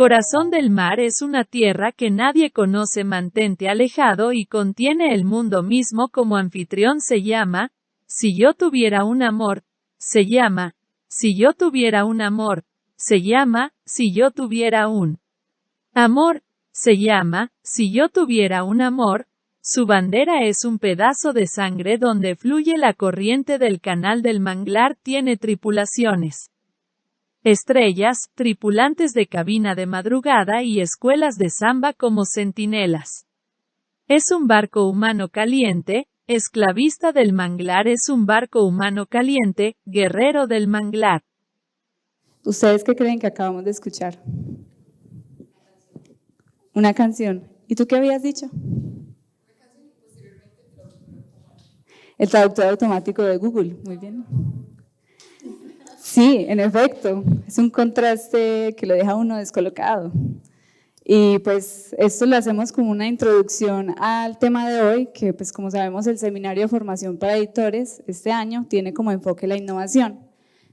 Corazón del mar es una tierra que nadie conoce, mantente alejado y contiene el mundo mismo como anfitrión. Se llama, si yo tuviera un amor, se llama, si yo tuviera un amor, se llama, si yo tuviera un amor, se llama, si yo tuviera un amor. Su bandera es un pedazo de sangre donde fluye la corriente del canal del manglar. Tiene tripulaciones, estrellas, tripulantes de cabina de madrugada y escuelas de samba como centinelas. Es un barco humano caliente, esclavista del manglar. Es un barco humano caliente, guerrero del manglar. ¿Ustedes qué creen que acabamos de escuchar? Una canción. ¿Y tú qué habías dicho? El traductor automático de Google. Muy bien. Sí, en efecto, es un contraste que lo deja uno descolocado. Y pues esto lo hacemos como una introducción al tema de hoy, que pues como sabemos el Seminario de Formación para Editores este año tiene como enfoque la innovación.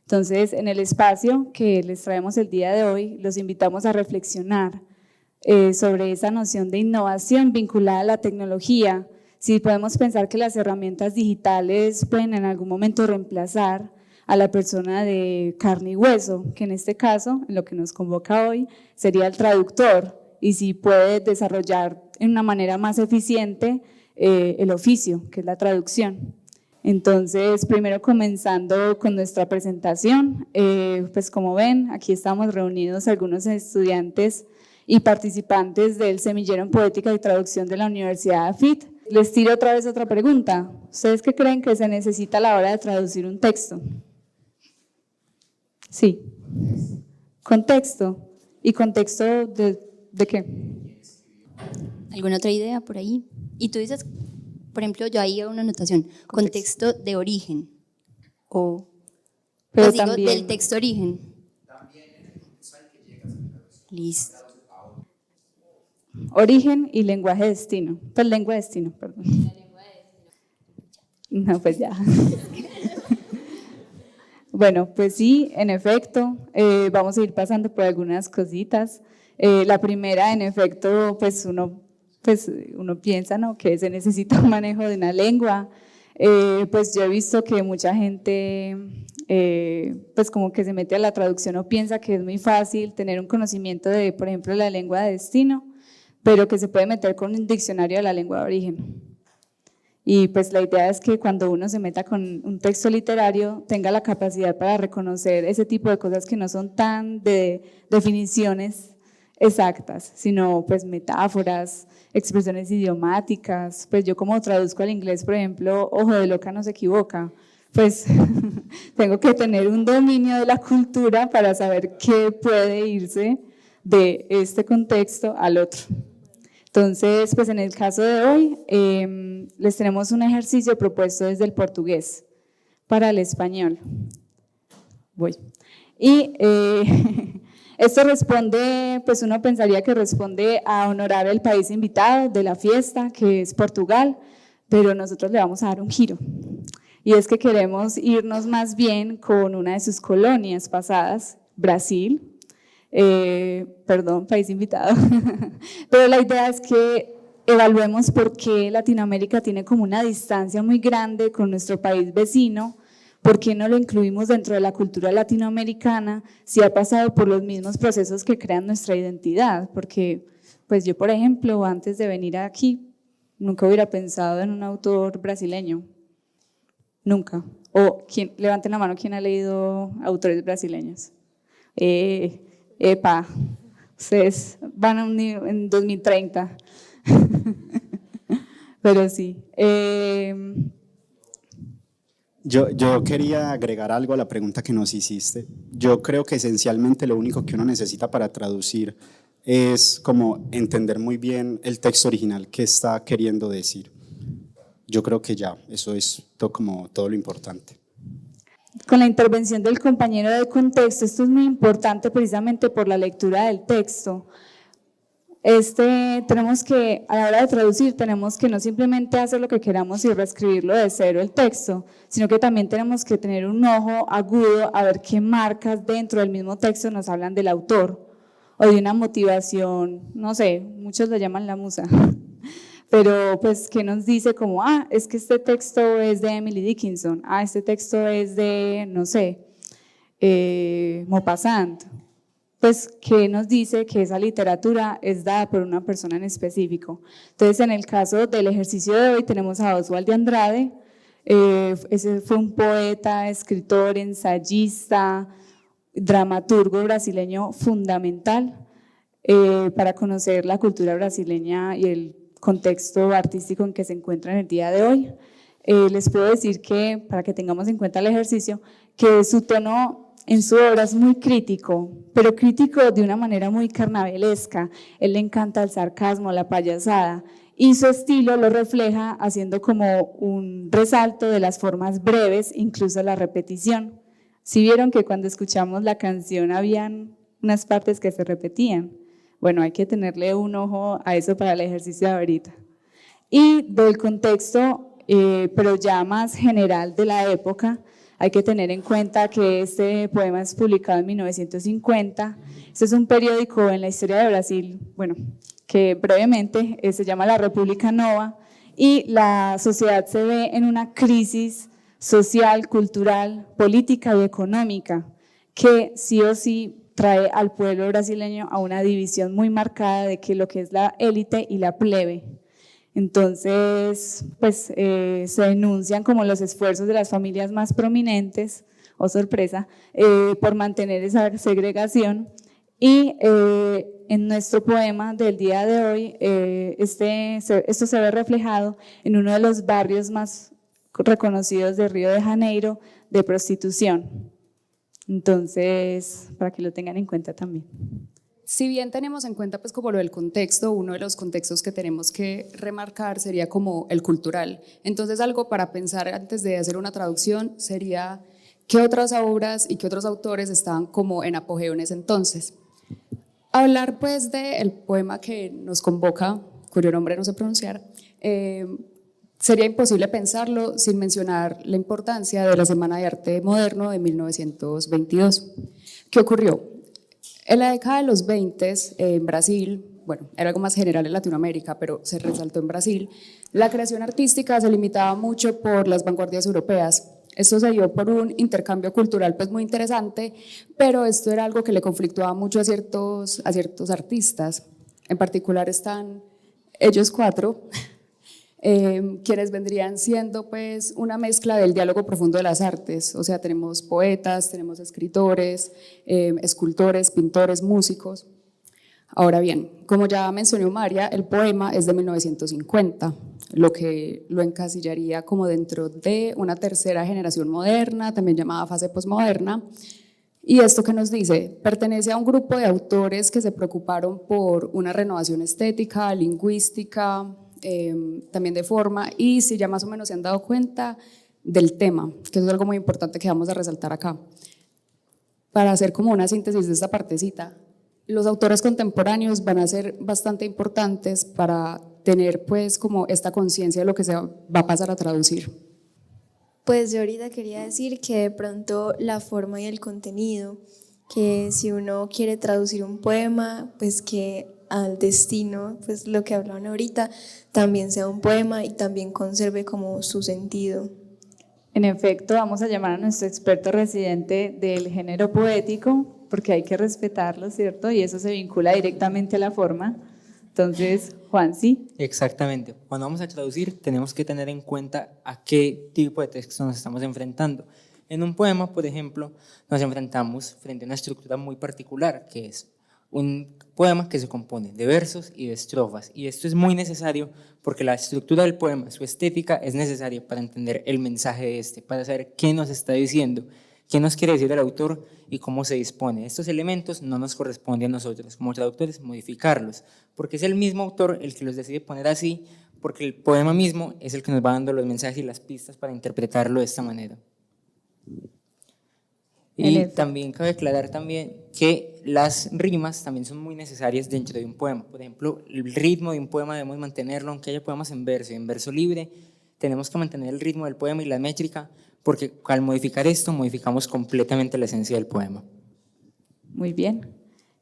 Entonces, en el espacio que les traemos el día de hoy, los invitamos a reflexionar sobre esa noción de innovación vinculada a la tecnología. Si podemos pensar que las herramientas digitales pueden en algún momento reemplazar a la persona de carne y hueso, que en este caso, en lo que nos convoca hoy, sería el traductor, y si puede desarrollar en una manera más eficiente el oficio, que es la traducción. Entonces, primero comenzando con nuestra presentación, pues como ven, aquí estamos reunidos algunos estudiantes y participantes del Semillero en Poética y Traducción de la Universidad AFIT. Les tiro otra vez otra pregunta. ¿Ustedes qué creen que se necesita a la hora de traducir un texto? Sí. ¿Contexto? ¿Y contexto de qué? ¿Alguna otra idea por ahí? Y tú dices, por ejemplo, yo ahí hago una anotación, contexto de origen, o pero pues digo, también, del texto origen. Listo. Origen y lenguaje destino. Pues lengua destino, perdón. No, pues ya. Bueno, pues sí, en efecto, vamos a ir pasando por algunas cositas. La primera, en efecto, pues uno piensa, ¿no?, que se necesita un manejo de una lengua. Pues yo he visto que mucha gente, pues como que se mete a la traducción o piensa que es muy fácil tener un conocimiento de, por ejemplo, la lengua de destino, pero que se puede meter con un diccionario de la lengua de origen. Y pues la idea es que cuando uno se meta con un texto literario tenga la capacidad para reconocer ese tipo de cosas que no son tan de definiciones exactas, sino pues metáforas, expresiones idiomáticas. Pues yo como traduzco al inglés, por ejemplo, ojo de loca no se equivoca, pues tengo que tener un dominio de la cultura para saber qué puede irse de este contexto al otro. Entonces, pues en el caso de hoy, les tenemos un ejercicio propuesto desde el portugués para el español. Voy. Y esto responde, pues uno pensaría que responde a honorar el país invitado de la fiesta, que es Portugal, pero nosotros le vamos a dar un giro. Y es que queremos irnos más bien con una de sus colonias pasadas, Brasil. Perdón, país invitado, pero la idea es que evaluemos por qué Latinoamérica tiene como una distancia muy grande con nuestro país vecino, por qué no lo incluimos dentro de la cultura latinoamericana, si ha pasado por los mismos procesos que crean nuestra identidad, porque pues yo, por ejemplo, antes de venir aquí, nunca hubiera pensado en un autor brasileño, nunca. O levanten la mano, ¿quién ha leído autores brasileños? Epa, ustedes van a en 2030, pero sí. Yo quería agregar algo a la pregunta que nos hiciste. Yo creo que esencialmente lo único que uno necesita para traducir es como entender muy bien el texto original que está queriendo decir. Yo creo que ya, eso es como todo lo importante. Con la intervención del compañero de contexto, esto es muy importante precisamente por la lectura del texto. Tenemos que, a la hora de traducir, tenemos que no simplemente hacer lo que queramos y reescribirlo de cero el texto, sino que también tenemos que tener un ojo agudo a ver qué marcas dentro del mismo texto nos hablan del autor, o de una motivación, no sé, muchos lo llaman la musa, pero pues que nos dice como, es que este texto es de Emily Dickinson, este texto es de, no sé, Maupassant, pues que nos dice que esa literatura es dada por una persona en específico. Entonces, en el caso del ejercicio de hoy tenemos a Oswald de Andrade. Ese fue un poeta, escritor, ensayista, dramaturgo brasileño fundamental para conocer la cultura brasileña y el contexto artístico en que se encuentra en el día de hoy. Les puedo decir que, para que tengamos en cuenta el ejercicio, que su tono en su obra es muy crítico, pero crítico de una manera muy carnavalesca. Él le encanta el sarcasmo, la payasada, y su estilo lo refleja haciendo como un resalto de las formas breves, incluso la repetición. ¿Sí vieron que cuando escuchamos la canción habían unas partes que se repetían? Bueno, hay que tenerle un ojo a eso para el ejercicio de ahorita. Y del contexto, pero ya más general de la época, hay que tener en cuenta que este poema es publicado en 1950. Este es un periódico en la historia de Brasil, bueno, que brevemente se llama La República Nova, y la sociedad se ve en una crisis social, cultural, política y económica que sí o sí trae al pueblo brasileño a una división muy marcada de que lo que es la élite y la plebe. Entonces, pues se denuncian como los esfuerzos de las familias más prominentes, oh sorpresa, por mantener esa segregación. Y en nuestro poema del día de hoy, esto se ve reflejado en uno de los barrios más reconocidos de Río de Janeiro de prostitución. Entonces, para que lo tengan en cuenta también. Si bien tenemos en cuenta pues como lo del contexto, uno de los contextos que tenemos que remarcar sería como el cultural. Entonces algo para pensar antes de hacer una traducción sería qué otras obras y qué otros autores estaban como en apogeo en ese entonces. Hablar pues del poema que nos convoca, cuyo nombre no sé pronunciar, sería imposible pensarlo sin mencionar la importancia de la Semana de Arte Moderno de 1922. ¿Qué ocurrió? En la década de los 20 en Brasil, bueno, era algo más general en Latinoamérica, pero se resaltó en Brasil, la creación artística se limitaba mucho por las vanguardias europeas. Esto se dio por un intercambio cultural pues muy interesante, pero esto era algo que le conflictuaba mucho a ciertos artistas. En particular están ellos cuatro, quienes vendrían siendo pues una mezcla del diálogo profundo de las artes, o sea, tenemos poetas, tenemos escritores, escultores, pintores, músicos. Ahora bien, como ya mencionó María, el poema es de 1950, lo que lo encasillaría como dentro de una tercera generación moderna, también llamada fase posmoderna. ¿Y esto qué nos dice? Pertenece a un grupo de autores que se preocuparon por una renovación estética, lingüística, también de forma, y si ya más o menos se han dado cuenta del tema, que eso es algo muy importante que vamos a resaltar acá. Para hacer como una síntesis de esta partecita, los autores contemporáneos van a ser bastante importantes para tener pues como esta conciencia de lo que se va a pasar a traducir. Pues yo ahorita quería decir que de pronto la forma y el contenido, que si uno quiere traducir un poema, pues que al destino, pues lo que hablaban ahorita, también sea un poema y también conserve como su sentido. En efecto, vamos a llamar a nuestro experto residente del género poético, porque hay que respetarlo, ¿cierto? Y eso se vincula directamente a la forma. Entonces, Juan, ¿sí? Exactamente. Cuando vamos a traducir, tenemos que tener en cuenta a qué tipo de texto nos estamos enfrentando. En un poema, por ejemplo, nos enfrentamos frente a una estructura muy particular, que es un poema que se compone de versos y de estrofas, y esto es muy necesario porque la estructura del poema, su estética, es necesaria para entender el mensaje de este, para saber qué nos está diciendo, qué nos quiere decir el autor y cómo se dispone. Estos elementos no nos corresponde a nosotros como traductores modificarlos, porque es el mismo autor el que los decide poner así, porque el poema mismo es el que nos va dando los mensajes y las pistas para interpretarlo de esta manera. Y también cabe aclarar también que las rimas también son muy necesarias dentro de un poema. Por ejemplo, el ritmo de un poema debemos mantenerlo, aunque haya poemas en verso libre, tenemos que mantener el ritmo del poema y la métrica, porque al modificar esto, modificamos completamente la esencia del poema. Muy bien.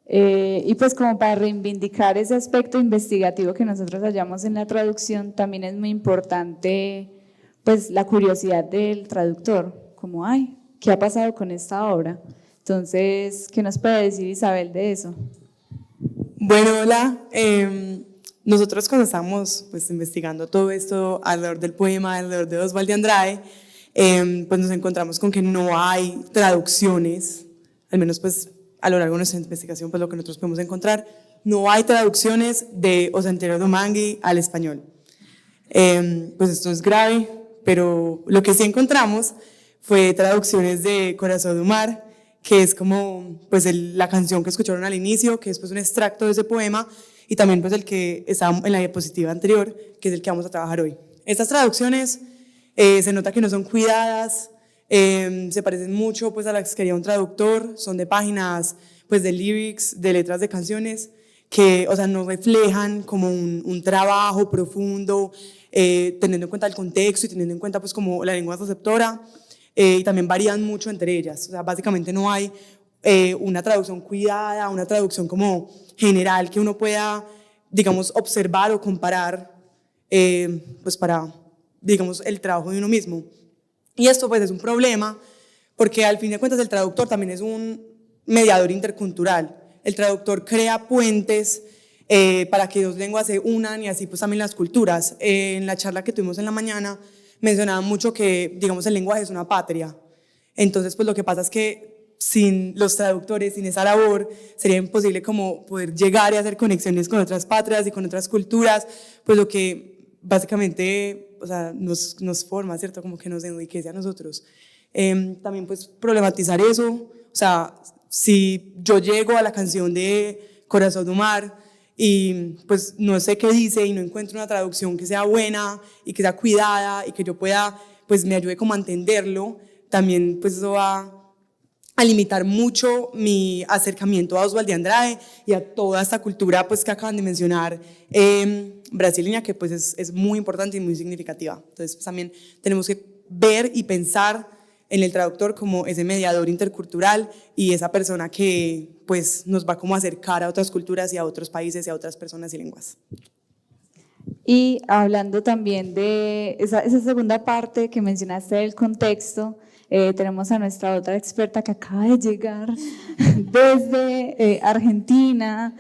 Y pues como para reivindicar ese aspecto investigativo que nosotros hallamos en la traducción, también es muy importante pues la curiosidad del traductor, como, ay, ¿qué ha pasado con esta obra? Entonces, ¿qué nos puede decir Isabel de eso? Bueno, hola. Nosotros cuando estábamos pues, investigando todo esto alrededor del poema, alrededor de Oswald de Andrade, pues nos encontramos con que no hay traducciones, al menos pues a lo largo de nuestra investigación, pues lo que nosotros podemos encontrar, no hay traducciones de O Sentiero do Mangue al español. Pues esto es grave, pero lo que sí encontramos fue traducciones de Corazón do Mar, que es como pues la canción que escucharon al inicio, que es pues un extracto de ese poema, y también pues el que está en la diapositiva anterior, que es el que vamos a trabajar hoy. Estas traducciones se nota que no son cuidadas, se parecen mucho pues a las que quería un traductor, son de páginas pues de lyrics, de letras de canciones, que o sea, no reflejan como un trabajo profundo, teniendo en cuenta el contexto y teniendo en cuenta pues como la lengua receptora, y también varían mucho entre ellas. O sea, básicamente no hay una traducción cuidada, una traducción como general que uno pueda, digamos, observar o comparar pues para, digamos, el trabajo de uno mismo. Y esto pues es un problema porque al fin de cuentas el traductor también es un mediador intercultural. El traductor crea puentes para que dos lenguas se unan y así pues también las culturas. En la charla que tuvimos en la mañana mencionaban mucho que, digamos, el lenguaje es una patria. Entonces pues lo que pasa es que sin los traductores, sin esa labor, sería imposible como poder llegar y hacer conexiones con otras patrias y con otras culturas, pues lo que básicamente, o sea, nos forma, ¿cierto? Como que nos enriquece a nosotros. También pues problematizar eso, o sea, si yo llego a la canción de Corazón do Mar y pues no sé qué dice y no encuentro una traducción que sea buena y que sea cuidada y que yo pueda, pues me ayude como a entenderlo, también pues eso va a limitar mucho mi acercamiento a Oswald de Andrade y a toda esta cultura pues que acaban de mencionar brasileña, que pues es muy importante y muy significativa. Entonces pues, también tenemos que ver y pensar en el traductor como ese mediador intercultural y esa persona que pues nos va como a acercar a otras culturas y a otros países y a otras personas y lenguas. Y hablando también de esa segunda parte que mencionaste del contexto, tenemos a nuestra otra experta que acaba de llegar desde Argentina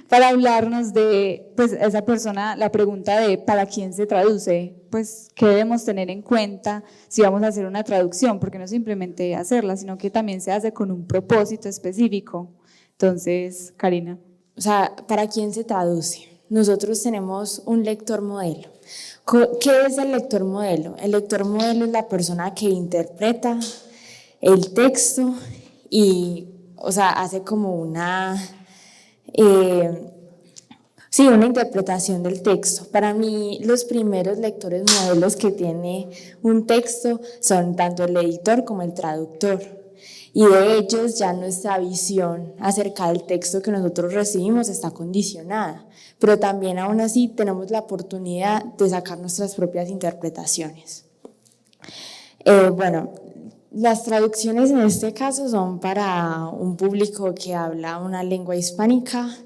para hablarnos de pues, esa persona, la pregunta de ¿para quién se traduce? Pues, ¿qué debemos tener en cuenta si vamos a hacer una traducción? Porque no simplemente hacerla, sino que también se hace con un propósito específico. Entonces, Karina. O sea, ¿para quién se traduce? Nosotros tenemos un lector modelo. ¿Qué es el lector modelo? El lector modelo es la persona que interpreta el texto y, o sea, hace como una interpretación del texto. Para mí, los primeros lectores modelos que tiene un texto son tanto el editor como el traductor. Y de ellos ya nuestra visión acerca del texto que nosotros recibimos está condicionada, pero también aún así tenemos la oportunidad de sacar nuestras propias interpretaciones. Bueno, las traducciones en este caso son para un público que habla una lengua hispánica,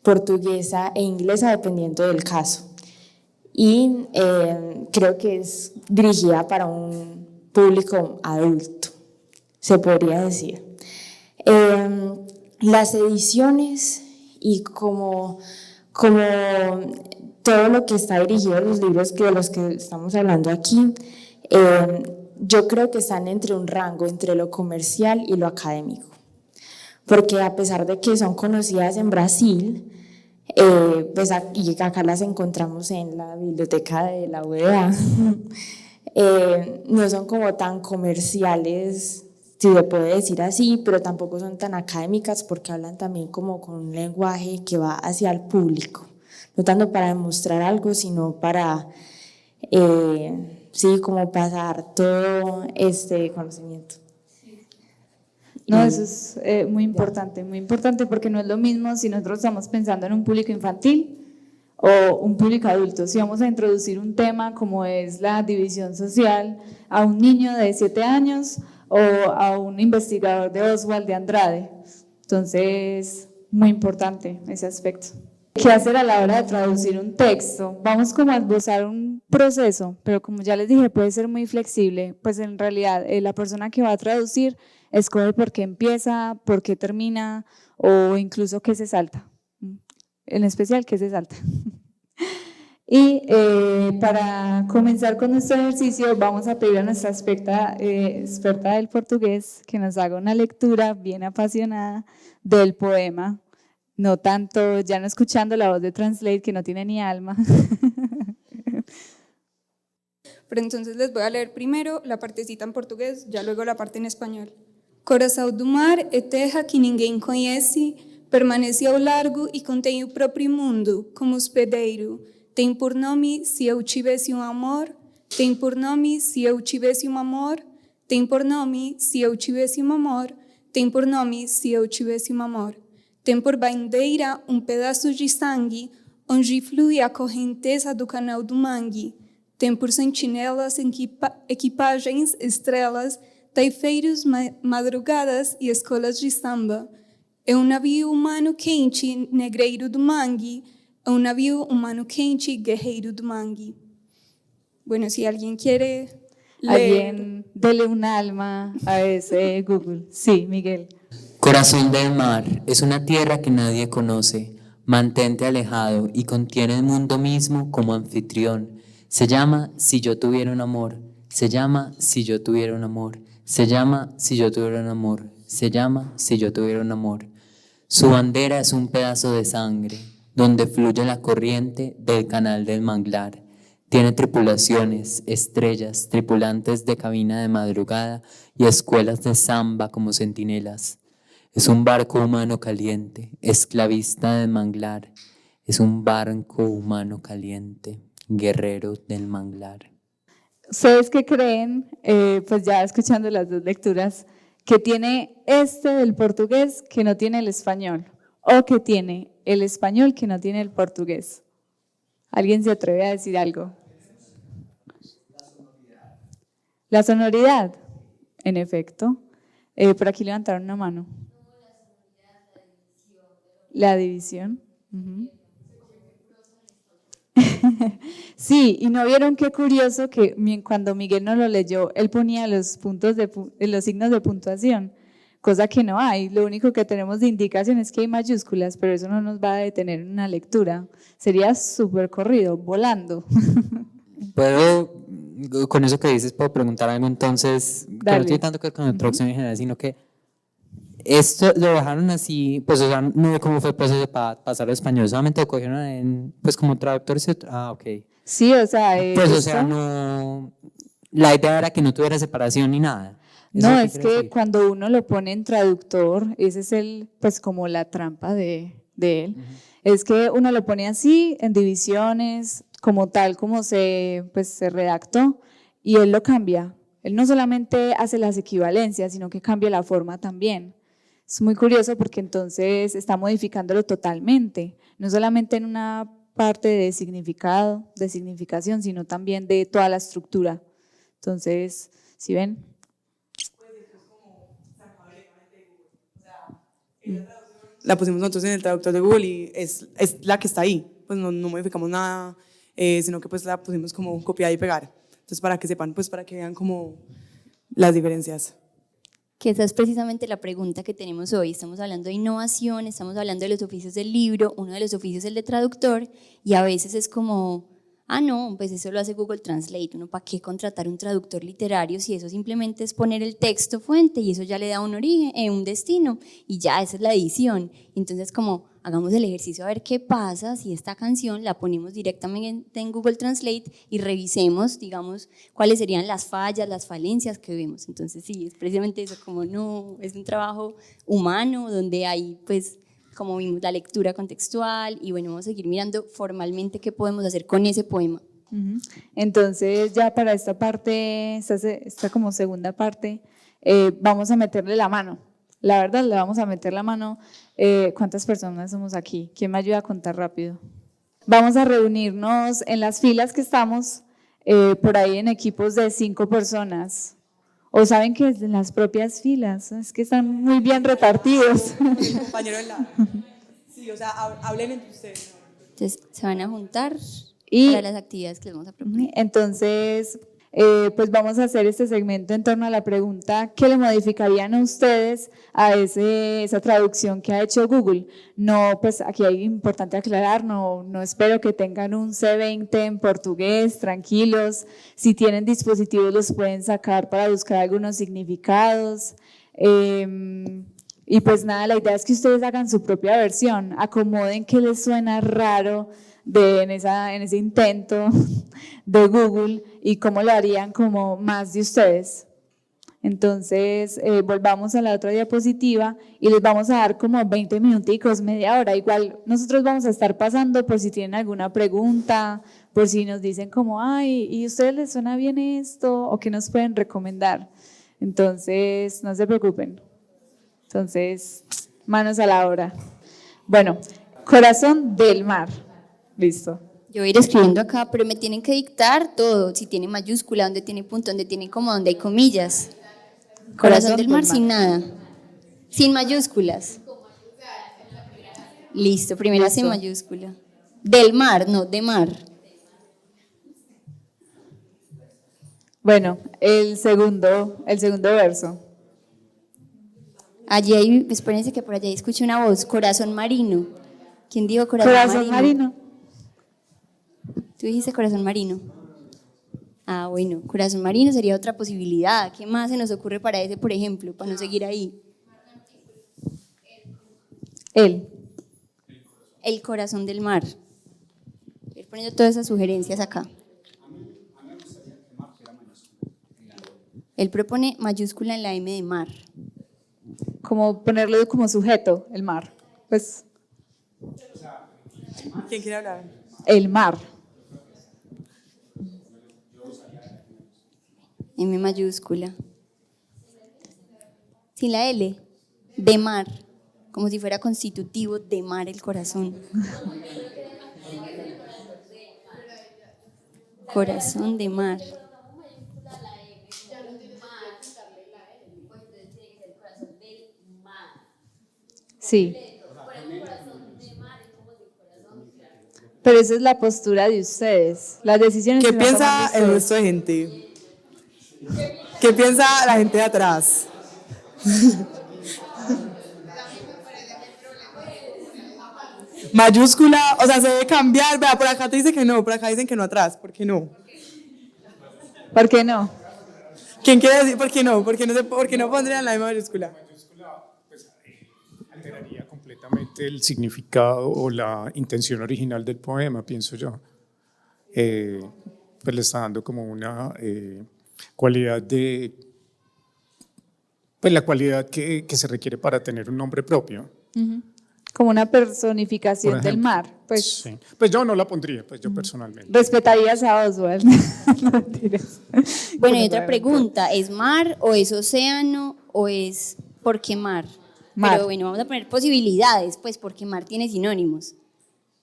portuguesa e inglesa, dependiendo del caso. Y creo que es dirigida para un público adulto, se podría decir. Las ediciones y como todo lo que está dirigido a los libros de los que estamos hablando aquí, yo creo que están entre un rango entre lo comercial y lo académico. Porque a pesar de que son conocidas en Brasil, pues y acá las encontramos en la biblioteca de la UEA, no son como tan comerciales, si se puede decir así, pero tampoco son tan académicas porque hablan también como con un lenguaje que va hacia el público, no tanto para demostrar algo, sino para, sí, como pasar todo este conocimiento. No, eso es muy importante porque no es lo mismo si nosotros estamos pensando en un público infantil o un público adulto. Si vamos a introducir un tema como es la división social a un niño de 7 años o a un investigador de Oswald de Andrade. Entonces, muy importante ese aspecto. ¿Qué hacer a la hora de traducir un texto? Vamos como a esbozar un proceso, pero como ya les dije, puede ser muy flexible. Pues en realidad la persona que va a traducir escoge por qué empieza, por qué termina o incluso qué se salta. En especial qué se salta. Y para comenzar con nuestro ejercicio vamos a pedir a nuestra experta del portugués que nos haga una lectura bien apasionada del poema. No tanto, ya no escuchando la voz de Translate que no tiene ni alma. Pero entonces les voy a leer primero la partecita en portugués, ya luego la parte en español. Coração do mar é terra que ninguém conhece, permanece ao largo e contém o próprio mundo, como hospedeiro. Tem por nome Se Eu Tivesse um Amor, tem por nome Se Eu Tivesse um Amor, tem por nome Se Eu Tivesse um Amor, tem por nome Se Eu Tivesse um Amor. Tem por bandeira pedaço de sangue, onde flui a correnteza do canal do Mangue. Tem por sentinelas, equipagens, estrelas, taifeiros, madrugadas e escolas de samba. É navio humano quente, negreiro do Mangue. É navio humano quente, guerreiro do Mangue. Bueno, si alguien quiere leer. Alguien dele un alma a ese Google. Sí, Miguel. Corazón del mar es una tierra que nadie conoce, mantente alejado y contiene el mundo mismo como anfitrión. Se llama Si yo tuviera un amor, se llama Si yo tuviera un amor, se llama Si yo tuviera un amor, se llama Si yo tuviera un amor. Su bandera es un pedazo de sangre, donde fluye la corriente del canal del manglar. Tiene tripulaciones, estrellas, tripulantes de cabina de madrugada y escuelas de samba como centinelas. Es un barco humano caliente, esclavista del manglar. Es un barco humano caliente, guerrero del manglar. ¿Ustedes qué creen, pues ya escuchando las dos lecturas, que tiene este del portugués que no tiene el español? ¿O que tiene el español que no tiene el portugués? ¿Alguien se atreve a decir algo? La sonoridad, en efecto. Por aquí levantaron una mano. La división. Sí, y no vieron qué curioso que cuando Miguel nos lo leyó, él ponía los signos de puntuación, cosa que no hay. Lo único que tenemos de indicación es que hay mayúsculas, pero eso no nos va a detener en una lectura. Sería súper corrido, volando. Puedo, con eso que dices, puedo preguntar algo entonces, que no tiene tanto que ver con la traducción en general, sino que esto lo dejaron así, pues o sea, no sé cómo fue el proceso para pasar al español, solamente lo cogieron pues como traductores. Ok. Sí, o sea… Pues o sea, no, la idea era que no tuviera separación ni nada. No, es que decir, cuando uno lo pone en traductor, ese es pues como la trampa de él, es que uno lo pone así, en divisiones, como tal, como se redactó, y él lo cambia. Él no solamente hace las equivalencias, sino que cambia la forma también. Es muy curioso porque entonces está modificándolo totalmente, no solamente en una parte de significado, de significación, sino también de toda la estructura. Entonces, ¿sí ven? La pusimos nosotros en el traductor de Google y es la que está ahí, pues no modificamos nada, sino que pues la pusimos como copiar y pegar. Entonces para que sepan, pues para que vean como las diferencias. Que esa es precisamente la pregunta que tenemos hoy. Estamos hablando de innovación, estamos hablando de los oficios del libro, uno de los oficios es el de traductor y a veces es como, no, pues eso lo hace Google Translate, uno para qué contratar un traductor literario si eso simplemente es poner el texto fuente y eso ya le da un origen, un destino y ya esa es la edición. Entonces como hagamos el ejercicio a ver qué pasa si esta canción la ponemos directamente en Google Translate y revisemos, digamos, cuáles serían las fallas, las falencias que vemos. Entonces sí, es precisamente eso, como no, es un trabajo humano donde hay pues, como vimos, la lectura contextual y bueno, vamos a seguir mirando formalmente qué podemos hacer con ese poema. Entonces ya para esta parte, esta como segunda parte, vamos a meterle la mano. La verdad, le vamos a meter la mano. ¿Cuántas personas somos aquí? ¿Quién me ayuda a contar rápido? Vamos a reunirnos en las filas que estamos, por ahí en equipos de 5 personas O saben que es en las propias filas, es que están muy bien repartidos. El compañero al lado. Sí, o sea, hablen entre ustedes. Entonces, se van a juntar Y para las actividades que les vamos a proponer. entonces, pues vamos a hacer este segmento en torno a la pregunta ¿qué le modificarían a ustedes a esa traducción que ha hecho Google? No, pues aquí hay importante aclarar, no espero que tengan un C20 en portugués, tranquilos. Si tienen dispositivos los pueden sacar para buscar algunos significados. Y pues nada, la idea es que ustedes hagan su propia versión, acomoden qué les suena raro en ese intento de Google y cómo lo harían como más de ustedes. Entonces, volvamos a la otra diapositiva y les vamos a dar como 20 minuticos, media hora. Igual nosotros vamos a estar pasando por si tienen alguna pregunta, por si nos dicen como, ay, ¿y a ustedes les suena bien esto? ¿O qué nos pueden recomendar? Entonces, no se preocupen. Entonces, manos a la obra. Bueno, corazón del mar. Listo. Yo voy a ir escribiendo acá, pero me tienen que dictar todo, si tiene mayúscula, dónde tiene punto, dónde tiene coma, dónde hay comillas. Corazón del mar sin nada, sin mayúsculas. Listo, primera sin mayúscula. Del mar, no, de mar. Bueno, el segundo verso. Allí hay, espérense que por allá escuché una voz, corazón marino. ¿Quién dijo corazón marino? ¿Tú dijiste corazón marino? Ah, bueno, corazón marino sería otra posibilidad. ¿Qué más se nos ocurre para ese, por ejemplo, para no seguir ahí? El corazón del mar. Voy a ir poniendo todas esas sugerencias acá. Él propone mayúscula en la M de mar. Como ponerlo como sujeto, el mar. Pues. ¿Quién quiere hablar? El mar. M mayúscula. Sin la L. De mar. Como si fuera constitutivo de mar el corazón. Corazón de mar. Sí. Pero esa es la postura de ustedes. Las decisiones. ¿Qué piensa el resto de gente? ¿Qué piensa la gente de atrás? Mayúscula, o sea, se debe cambiar. Vea, por acá te dice que no, por acá dicen que no atrás. ¿Por qué no? ¿Por qué no? ¿Quién quiere decir por qué no? ¿Por qué no pondrían la mayúscula? Alteraría completamente el significado o la intención original del poema, pienso yo. Pues le está dando como una cualidad pues la cualidad que se requiere para tener un nombre propio. Como una personificación del mar. Pues, sí. Pues yo no la pondría, pues yo personalmente. Respetarías a Oswald. No mentiras. Bueno, y otra pregunta, ¿es mar o es océano o es por qué mar? Mar. Pero bueno, vamos a poner posibilidades, pues porque mar tiene sinónimos.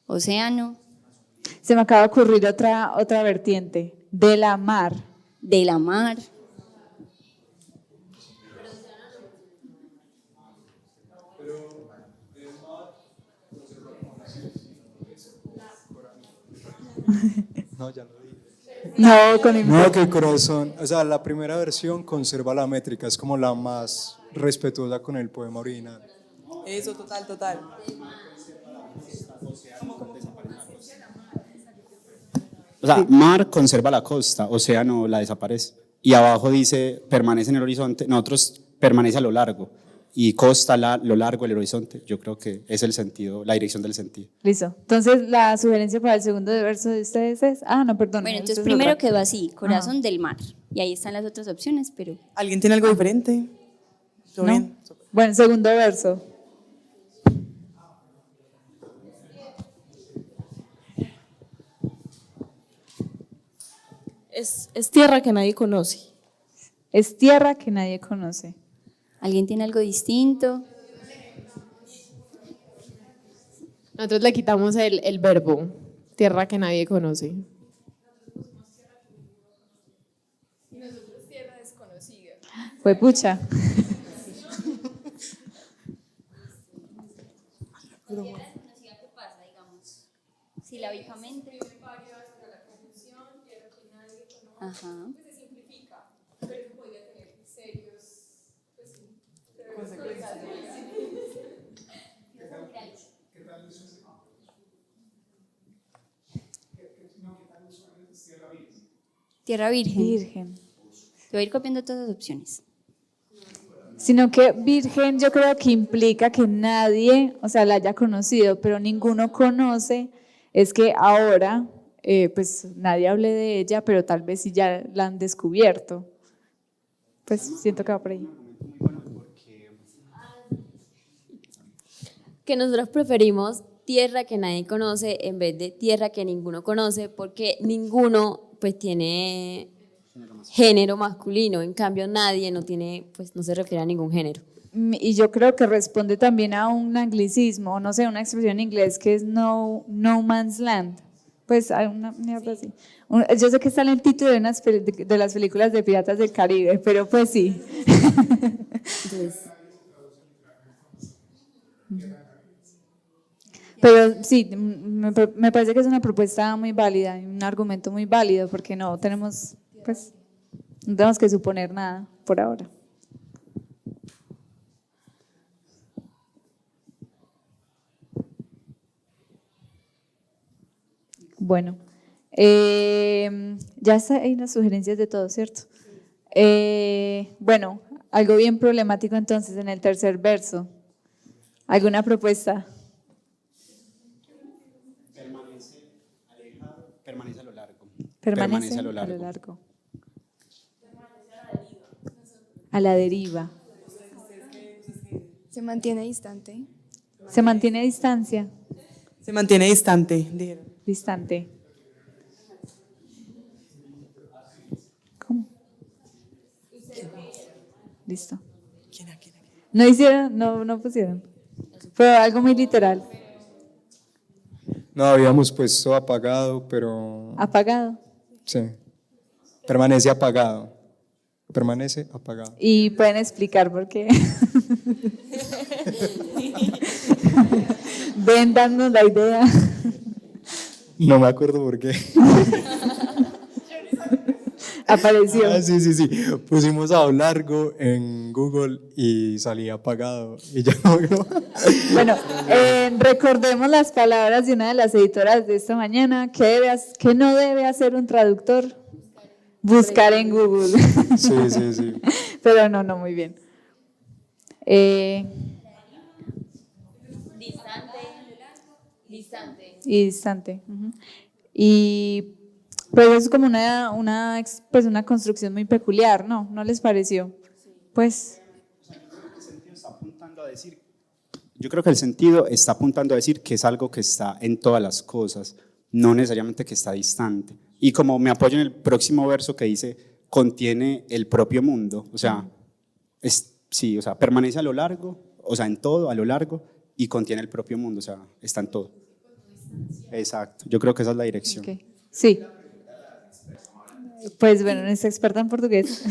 Océano. Se me acaba de ocurrir otra vertiente. De la mar. De la mar. No, ya lo dije. No, que el corazón, o sea, la primera versión conserva la métrica, es como la más respetuosa con el poema original. Eso, total. O sea, mar conserva la costa, océano la desaparece. Y abajo dice, permanece en el horizonte, nosotros permanece a lo largo. Y costa, lo largo del horizonte. Yo creo que es el sentido, la dirección del sentido. Listo. Entonces, la sugerencia para el segundo verso de ustedes es. No, perdón. Bueno, entonces primero quedó así, corazón del mar. Y ahí están las otras opciones, pero. ¿Alguien tiene algo diferente? ¿Todo bien? Bueno, segundo verso. Es tierra que nadie conoce. Es tierra que nadie conoce. ¿Alguien tiene algo distinto? Nosotros le quitamos el verbo, tierra que nadie conoce. Y nosotros tierra desconocida. Fue pucha. Silábicamente. Ajá. Tierra virgen. Virgen. Te voy a ir copiando todas las opciones. Sino que virgen yo creo que implica que nadie, o sea, la haya conocido, pero ninguno conoce, es que ahora, pues nadie hable de ella, pero tal vez sí ya la han descubierto. Pues siento que va por ahí. Que nosotros preferimos tierra que nadie conoce en vez de tierra que ninguno conoce, porque ninguno pues tiene género masculino, en cambio nadie no tiene, pues no se refiere a ningún género. Y yo creo que responde también a un anglicismo, no sé, una expresión en inglés que es no man's land. Pues hay una mierda así. Yo sé que está en el título de de las películas de Piratas del Caribe, pero pues sí. Entonces, pero sí, me parece que es una propuesta muy válida, un argumento muy válido, porque no tenemos, pues, no tenemos que suponer nada por ahora. Bueno, ya hay unas sugerencias de todo, ¿cierto? Bueno, algo bien problemático entonces en el tercer verso. ¿Alguna propuesta? Permanece alejado, permanece a lo largo. Permanece a lo largo. A la deriva. Se mantiene distante. Se mantiene a distancia. Se mantiene distante. Distante. ¿Cómo? Listo. No hicieron, no pusieron. Fue algo muy literal. No, habíamos puesto apagado, pero Apagado. sí. Permanece apagado. Permanece apagado. Y pueden explicar por qué. Ven, danos la idea. No me acuerdo por qué. Apareció. Ah, sí. Pusimos a lo largo en Google y salía apagado. Y ya no. Bueno, recordemos las palabras de una de las editoras de esta mañana. ¿Qué no debe hacer un traductor? Buscar en Google. Sí. Pero no, muy bien. Distante. Ujú. Y pues es como una construcción muy peculiar, ¿no? ¿No les pareció? Pues Yo creo que el sentido está apuntando a decir que es algo que está en todas las cosas, no necesariamente que está distante. Y como me apoyo en el próximo verso que dice, contiene el propio mundo, o sea, permanece a lo largo, o sea, en todo, a lo largo, y contiene el propio mundo, o sea, está en todo. Exacto, yo creo que esa es la dirección. Okay. Sí. Pues bueno, es experta en portugués.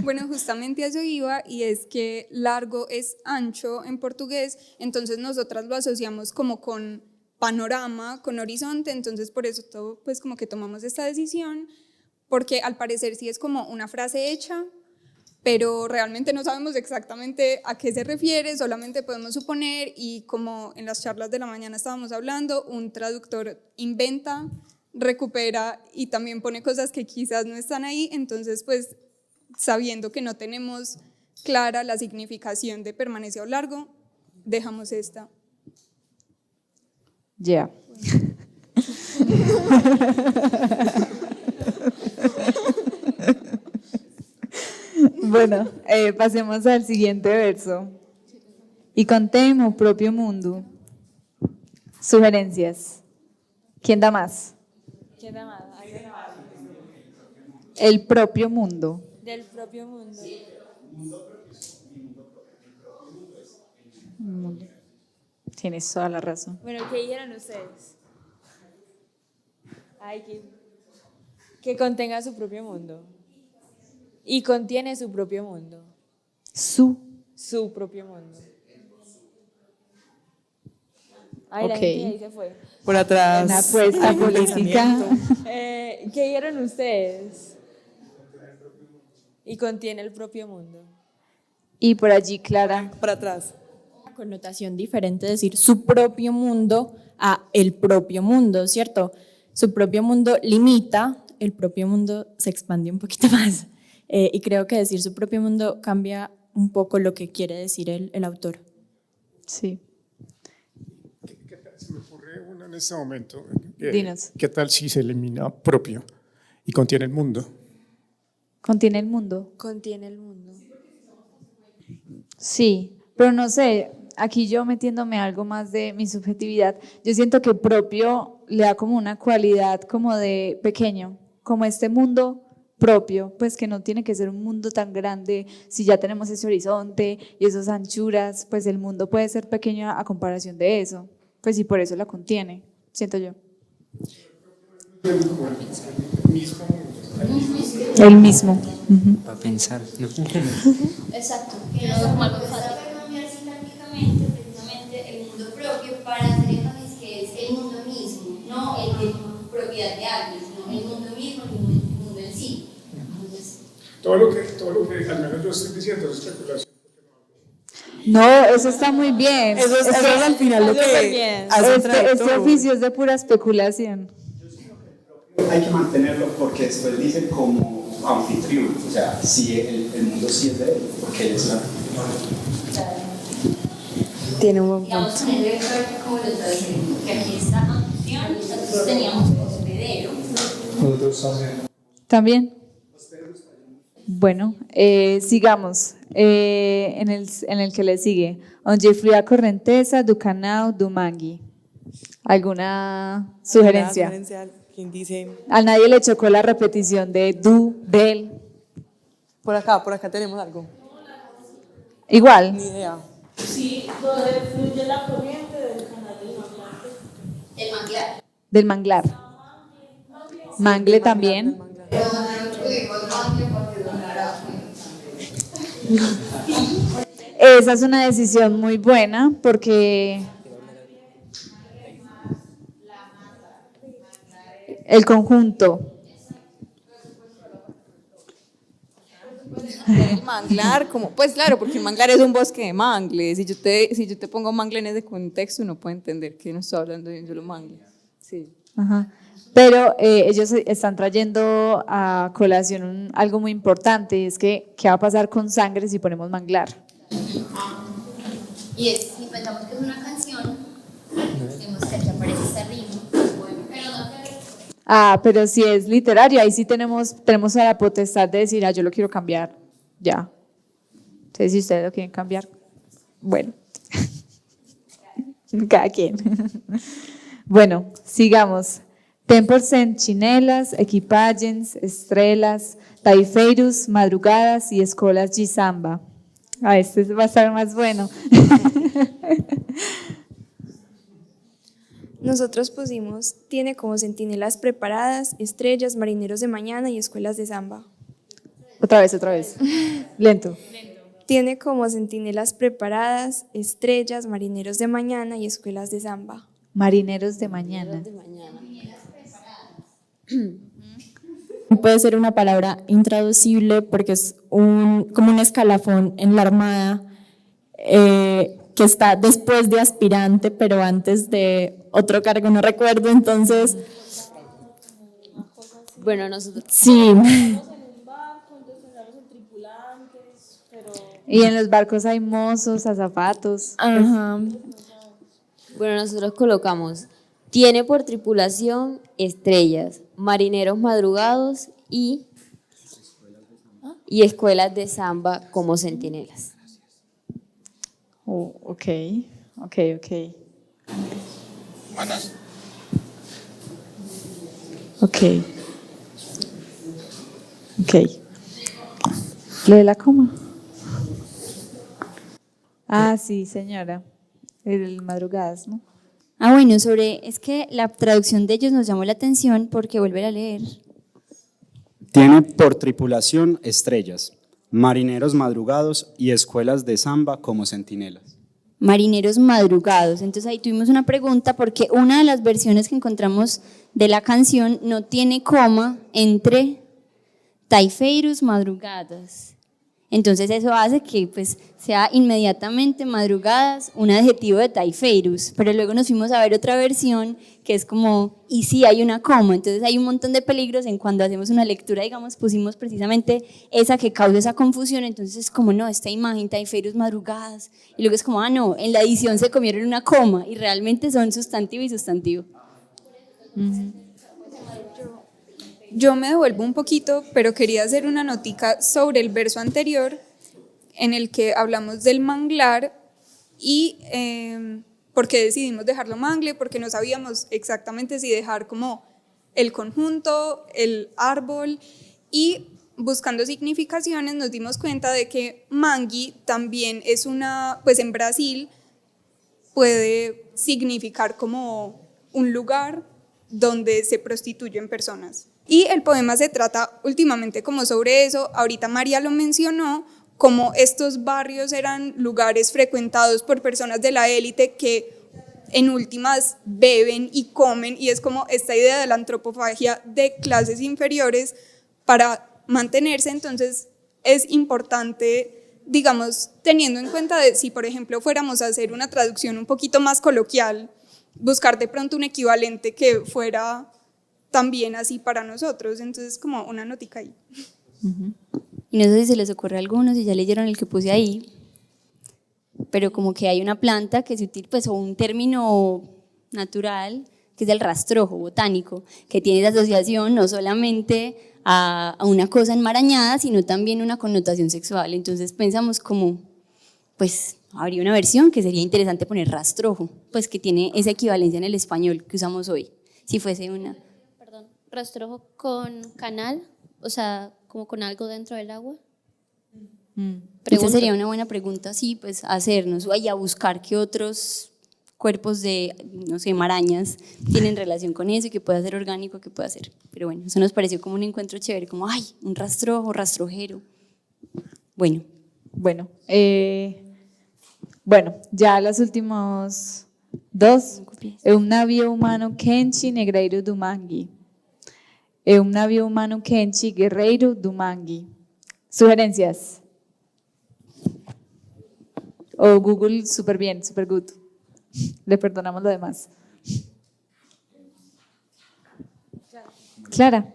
Bueno, justamente a eso iba, y es que largo es ancho en portugués, entonces nosotras lo asociamos como con panorama, con horizonte, entonces por eso todo, pues como que tomamos esta decisión, porque al parecer sí es como una frase hecha, pero realmente no sabemos exactamente a qué se refiere, solamente podemos suponer, y como en las charlas de la mañana estábamos hablando, un traductor inventa, recupera y también pone cosas que quizás no están ahí, entonces pues sabiendo que no tenemos clara la significación de permanece a lo largo, dejamos esta. Ya. Bueno, pasemos al siguiente verso. Y contemos propio mundo. Sugerencias. ¿Quién da más? El propio mundo. Del propio mundo. Tienes toda la razón. Bueno, ¿qué dijeron ustedes? Ay, que contenga su propio mundo. Y contiene su propio mundo. Su propio mundo. Ay, la Ok. gente ahí se fue. Por atrás. Una apuesta política. ¿Qué dieron ustedes? Y contiene el propio mundo. Y por allí, Clara. Por atrás. Una connotación diferente decir su propio mundo a el propio mundo, ¿cierto? Su propio mundo limita, el propio mundo se expande un poquito más. Y creo que decir su propio mundo cambia un poco lo que quiere decir el autor. Sí. ¿Qué tal? Se me ocurre una en este momento. Dinos. ¿Qué tal si se elimina propio y contiene el mundo? ¿Contiene el mundo? Contiene el mundo. Sí, pero no sé, aquí yo metiéndome algo más de mi subjetividad, yo siento que propio le da como una cualidad como de pequeño, como este mundo propio, pues que no tiene que ser un mundo tan grande, si ya tenemos ese horizonte y esas anchuras, pues el mundo puede ser pequeño a comparación de eso, pues y por eso la contiene, siento yo. El mismo. Para pensar. ¿no? Exacto. Que no es algo fácil. Cambiar sintácticamente precisamente el mundo propio para hacer énfasis que es el mundo mismo, no el de propiedad de alguien, sino el mundo mismo, el mundo en sí. Entonces, Todo lo que al menos yo estoy diciendo es especulación. No, eso está muy bien. Eso es al final lo que hace este oficio es de pura especulación. Hay que mantenerlo porque después dice como anfitrión, o sea, si el mundo sí es de él, porque él es la... Tiene un buen digamos, punto. en el vector como lo traducimos, que aquí está anfitrión, nosotros teníamos hospedero. Nosotros también. ¿También? Bueno, sigamos en el que le sigue. Onde fluía correnteza do canal do Mangue. ¿Alguna sugerencia? ¿Quién dice? A nadie le chocó la repetición de du, del. Por acá tenemos algo. Igual. Ni idea. Sí, donde fluye la corriente del canal del manglar. El manglar. Del manglar. Mangle también. Esa es una decisión muy buena porque el conjunto. El manglar, como, pues claro, porque el manglar es un bosque de mangles. Si yo te pongo mangle en ese contexto, uno puede entender que no estoy hablando de un solo mangle. Sí. Ajá. Pero ellos están trayendo a colación algo muy importante, es que ¿qué va a pasar con sangre si ponemos manglar? Y si pensamos que es una canción, vemos que aquí aparece ese ritmo. Bueno, pero no Ah, pero si es literario, ahí sí tenemos a la potestad de decir, yo lo quiero cambiar, ya. Entonces, si ustedes lo quieren cambiar, bueno, cada quien. Bueno, sigamos. Tempos sentinelas, equipagens, estrelas, taifeiros, madrugadas y escolas de samba. Este va a estar más bueno. Nosotros pusimos, tiene como centinelas preparadas, estrellas, marineros de mañana y escuelas de samba. Otra vez. Lento. Tiene como centinelas preparadas, estrellas, marineros de mañana y escuelas de samba. Marineros de mañana. Puede ser una palabra intraducible porque es como un escalafón en la armada que está después de aspirante, pero antes de otro cargo, no recuerdo, entonces... Bueno, nosotros... Sí. Y en los barcos hay mozos, azafatos. Ajá. Bueno, nosotros colocamos, tiene por tripulación estrellas, marineros madrugados y escuelas de samba como centinelas. Oh, ok. Buenas. Ok. ¿Lee la coma? Ah, sí, señora. El madrugadas, ¿no? Ah, bueno, es que la traducción de ellos nos llamó la atención porque vuelve a leer. Tiene por tripulación estrellas, marineros madrugados y escuelas de samba como centinelas. Marineros madrugados. Entonces ahí tuvimos una pregunta porque una de las versiones que encontramos de la canción no tiene coma entre taifeiros madrugadas. Entonces eso hace que pues sea inmediatamente madrugadas un adjetivo de taifeiros, pero luego nos fuimos a ver otra versión que es como, y sí hay una coma, entonces hay un montón de peligros en cuando hacemos una lectura, digamos, pusimos precisamente esa que causa esa confusión, entonces es como, no, esta imagen, taifeiros madrugadas, y luego es como, ah, no, en la edición se comieron una coma, y realmente son sustantivo y sustantivo. Yo me devuelvo un poquito, pero quería hacer una notica sobre el verso anterior en el que hablamos del manglar y por qué decidimos dejarlo mangle, porque no sabíamos exactamente si dejar como el conjunto, el árbol, y buscando significaciones nos dimos cuenta de que mangui también es una, pues en Brasil puede significar como un lugar donde se prostituyen personas. Y el poema se trata últimamente como sobre eso, ahorita María lo mencionó, como estos barrios eran lugares frecuentados por personas de la élite que en últimas beben y comen, y es como esta idea de la antropofagia de clases inferiores para mantenerse. Entonces es importante, digamos, teniendo en cuenta de si por ejemplo fuéramos a hacer una traducción un poquito más coloquial, buscar de pronto un equivalente que fuera también así para nosotros, entonces como una notica ahí. Y no sé si se les ocurre a algunos, si ya leyeron el que puse ahí, pero como que hay una planta que se utiliza, pues, o un término natural, que es el rastrojo botánico, que tiene esa asociación no solamente a una cosa enmarañada, sino también una connotación sexual. Entonces pensamos como, pues, habría una versión que sería interesante poner rastrojo, pues que tiene esa equivalencia en el español que usamos hoy, si fuese una... Rastrojo con canal, o sea, como con algo dentro del agua. Esa sería una buena pregunta, sí, pues hacernos, y a buscar qué otros cuerpos de, no sé, marañas tienen relación con eso y que pueda ser orgánico, que pueda ser. Pero bueno, eso nos pareció como un encuentro chévere, como, ay, un rastrojo, rastrojero. Bueno. Bueno, ya los últimos dos. Un navío humano Kenchi Negreiro do Mangue. Un navío humano Kenchi Guerreiro do Mangue. Sugerencias. O Google, súper bien, súper good. Le perdonamos lo demás. Clara.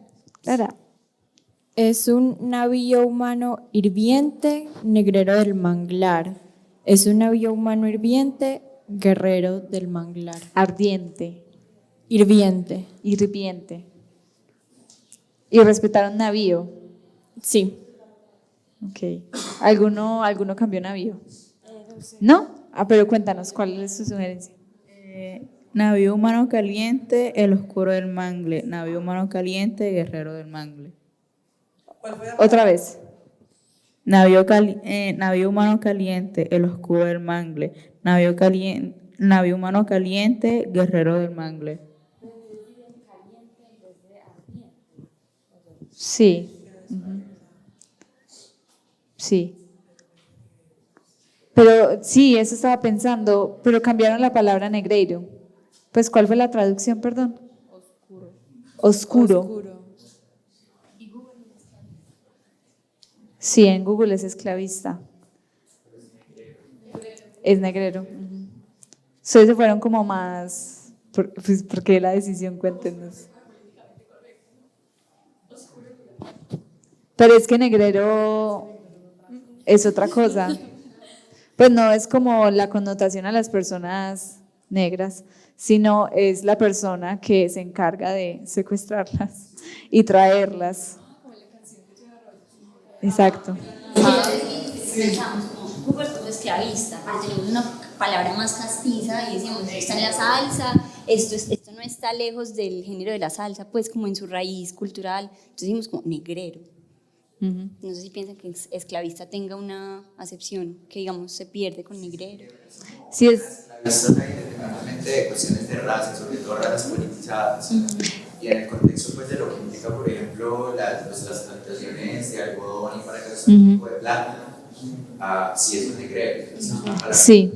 Es un navío humano hirviente, negrero del manglar. Es un navío humano hirviente, guerrero del manglar. Ardiente. Hirviente. ¿Y respetar un navío? Sí. Ok. ¿Alguno cambió navío? ¿No? Pero cuéntanos, ¿cuál es su sugerencia? Navío humano caliente, el oscuro del mangle. Navío humano caliente, guerrero del mangle. Otra vez. Navío humano caliente, el oscuro del mangle. Navío humano caliente, guerrero del mangle. Sí. Sí. Pero sí, eso estaba pensando, pero cambiaron la palabra negreiro. Pues, ¿cuál fue la traducción, perdón? Oscuro. Sí, en Google es esclavista. Es negrero. Ustedes se fueron como más, pues, ¿por qué la decisión? Cuéntenos. Pero es que negrero es otra cosa. Pues no es como la connotación a las personas negras, sino es la persona que se encarga de secuestrarlas y traerlas. Exacto. Pensamos como puberto esclavista, pero tenemos una palabra más castiza y decimos, esto está en la salsa, esto no está lejos del género de la salsa, pues como en su raíz cultural, entonces decimos como negrero. No sé si piensan que esclavista tenga una acepción que, digamos, se pierde con negrero. Sí, es. Independientemente de cuestiones de raza, sobre todo razas politizadas. Y en el contexto pues, de lo que implica, por ejemplo, las plantaciones de algodón y para que sea un tipo de plátano, si es un negrero. Sí.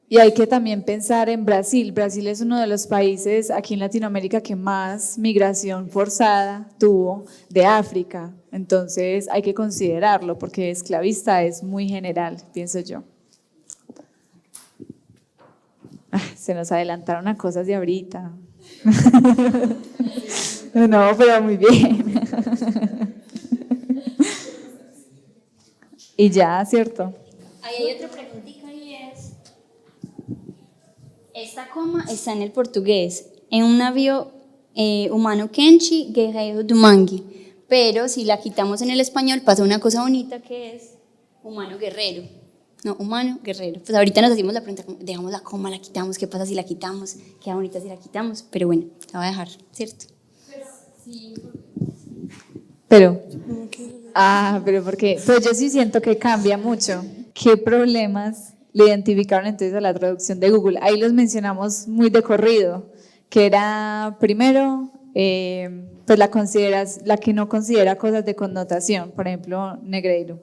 Y hay que también pensar en Brasil. Brasil es uno de los países aquí en Latinoamérica que más migración forzada tuvo de África. Entonces hay que considerarlo porque esclavista es muy general, pienso yo. Se nos adelantaron a cosas de ahorita. No, pero muy bien. Y ya, ¿cierto? Ahí hay otra preguntita y es, esta coma está en el portugués, en un navío humano quente, guerreiro do mangue, pero si la quitamos en el español pasa una cosa bonita que es humano guerrero. No, humano, guerrero. Pues ahorita nos hacemos la pregunta, dejamos la coma, la quitamos, ¿qué pasa si la quitamos? Queda bonita si la quitamos, pero bueno, la voy a dejar, ¿cierto? Pero porque pues yo sí siento que cambia mucho. ¿Qué problemas le identificaron entonces a la traducción de Google? Ahí los mencionamos muy de corrido, que era primero, pues la que no considera cosas de connotación, por ejemplo, negreiro.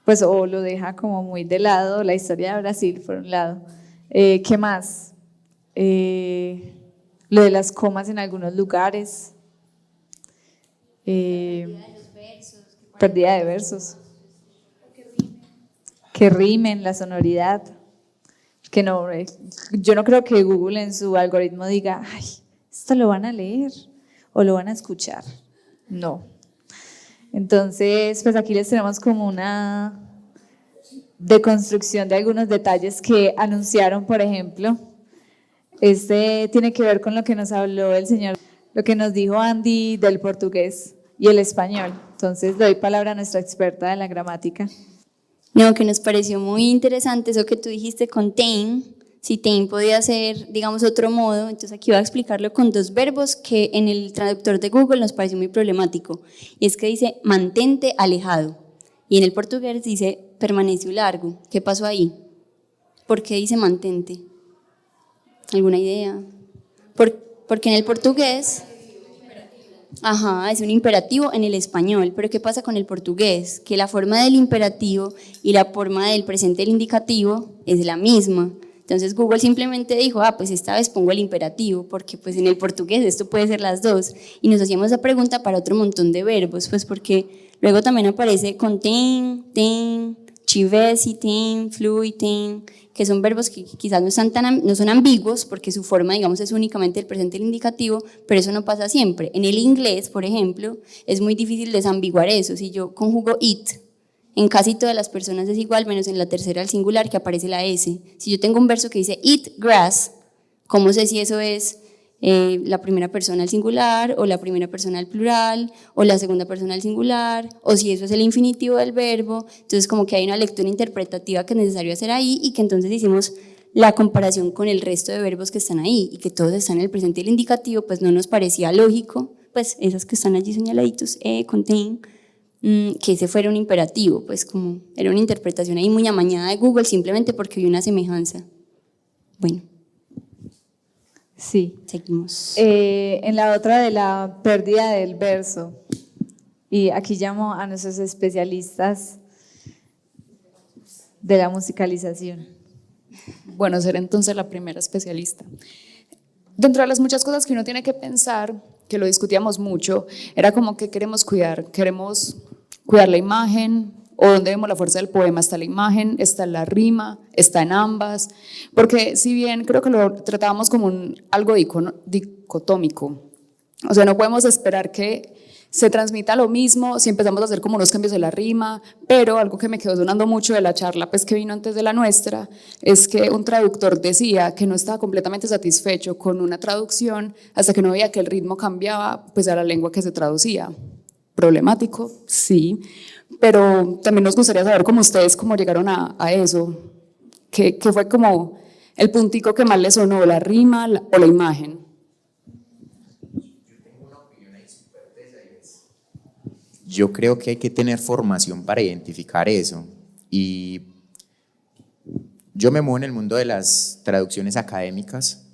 Pues o lo deja como muy de lado, la historia de Brasil por un lado. ¿Qué más? Lo de las comas en algunos lugares. Pérdida de versos. Que rimen, la sonoridad. Que no, yo no creo que Google en su algoritmo diga, ay, esto lo van a leer o lo van a escuchar. No. Entonces, pues aquí les tenemos como una deconstrucción de algunos detalles que anunciaron, por ejemplo. Este tiene que ver con lo que nos habló el señor, lo que nos dijo Andy del portugués y el español. Entonces, doy palabra a nuestra experta de la gramática. No, que nos pareció muy interesante eso que tú dijiste con tem. Si tem podía ser, digamos, otro modo, entonces aquí voy a explicarlo con dos verbos que en el traductor de Google nos pareció muy problemático. Y es que dice mantente alejado y en el portugués dice permanece largo. ¿Qué pasó ahí? ¿Por qué dice mantente? ¿Alguna idea? Porque en el portugués, es un imperativo en el español, pero ¿qué pasa con el portugués? Que la forma del imperativo y la forma del presente del indicativo es la misma. Entonces Google simplemente dijo, pues esta vez pongo el imperativo, porque pues en el portugués esto puede ser las dos. Y nos hacíamos esa pregunta para otro montón de verbos, pues porque luego también aparece con tem, tivesse, tem, flui, tem, que son verbos que quizás no son ambiguos, porque su forma, digamos, es únicamente el presente del indicativo, pero eso no pasa siempre. En el inglés, por ejemplo, es muy difícil desambiguar eso. Si yo conjugo it, en casi todas las personas es igual, menos en la tercera al singular que aparece la S. Si yo tengo un verso que dice eat grass, ¿cómo sé si eso es la primera persona al singular o la primera persona al plural o la segunda persona al singular o si eso es el infinitivo del verbo? Entonces como que hay una lectura interpretativa que es necesario hacer ahí y que entonces hicimos la comparación con el resto de verbos que están ahí y que todos están en el presente y el indicativo, pues no nos parecía lógico, pues esas que están allí señaladitos, contain, que ese fuera un imperativo, pues como era una interpretación ahí muy amañada de Google simplemente porque hay una semejanza. Bueno. Sí. Seguimos. En la otra de la pérdida del verso, y aquí llamo a nuestros especialistas de la musicalización. Bueno, seré entonces la primera especialista. Dentro de las muchas cosas que uno tiene que pensar, que lo discutíamos mucho, era como que queremos cuidar la imagen, o dónde vemos la fuerza del poema. Está la imagen, está la rima, está en ambas, porque si bien creo que lo tratábamos como algo dicotómico, o sea, no podemos esperar que se transmita lo mismo si empezamos a hacer como unos cambios de la rima, pero algo que me quedó sonando mucho de la charla pues, que vino antes de la nuestra, es que un traductor decía que no estaba completamente satisfecho con una traducción hasta que no veía que el ritmo cambiaba pues, a la lengua que se traducía. Problemático, sí, pero también nos gustaría saber cómo ustedes cómo llegaron a eso, que fue como el puntico que más les sonó, la rima o la imagen. Yo creo que hay que tener formación para identificar eso y yo me muevo en el mundo de las traducciones académicas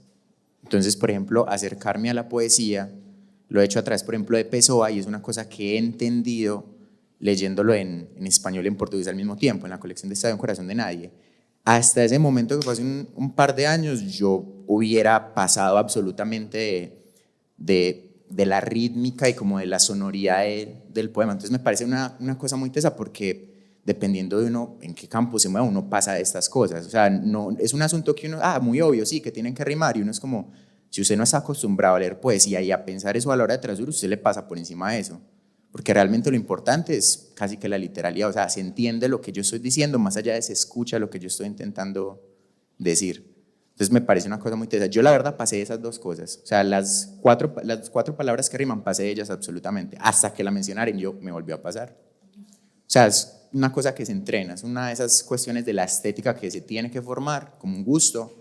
Entonces, por ejemplo, acercarme a la poesía, lo he hecho a través, por ejemplo, de Pessoa, y es una cosa que he entendido leyéndolo en español y en portugués al mismo tiempo, en la colección de Estadio Un Corazón de Nadie. Hasta ese momento, que fue hace un par de años, yo hubiera pasado absolutamente de la rítmica y como de la sonoridad del poema. Entonces me parece una cosa muy tesa, porque dependiendo de uno en qué campo se mueva, uno pasa de estas cosas. O sea, no, es un asunto que uno, muy obvio, sí, que tienen que rimar, y uno es como, si usted no está acostumbrado a leer poesía y a pensar eso a la hora de traducir, usted le pasa por encima de eso. Porque realmente lo importante es casi que la literalidad, o sea, se entiende lo que yo estoy diciendo, más allá de se escucha lo que yo estoy intentando decir. Entonces me parece una cosa muy tesa. Yo la verdad pasé de esas dos cosas, o sea, las cuatro palabras que riman, pasé de ellas absolutamente, hasta que la mencionaron yo me volvió a pasar. O sea, es una cosa que se entrena, es una de esas cuestiones de la estética que se tiene que formar como un gusto,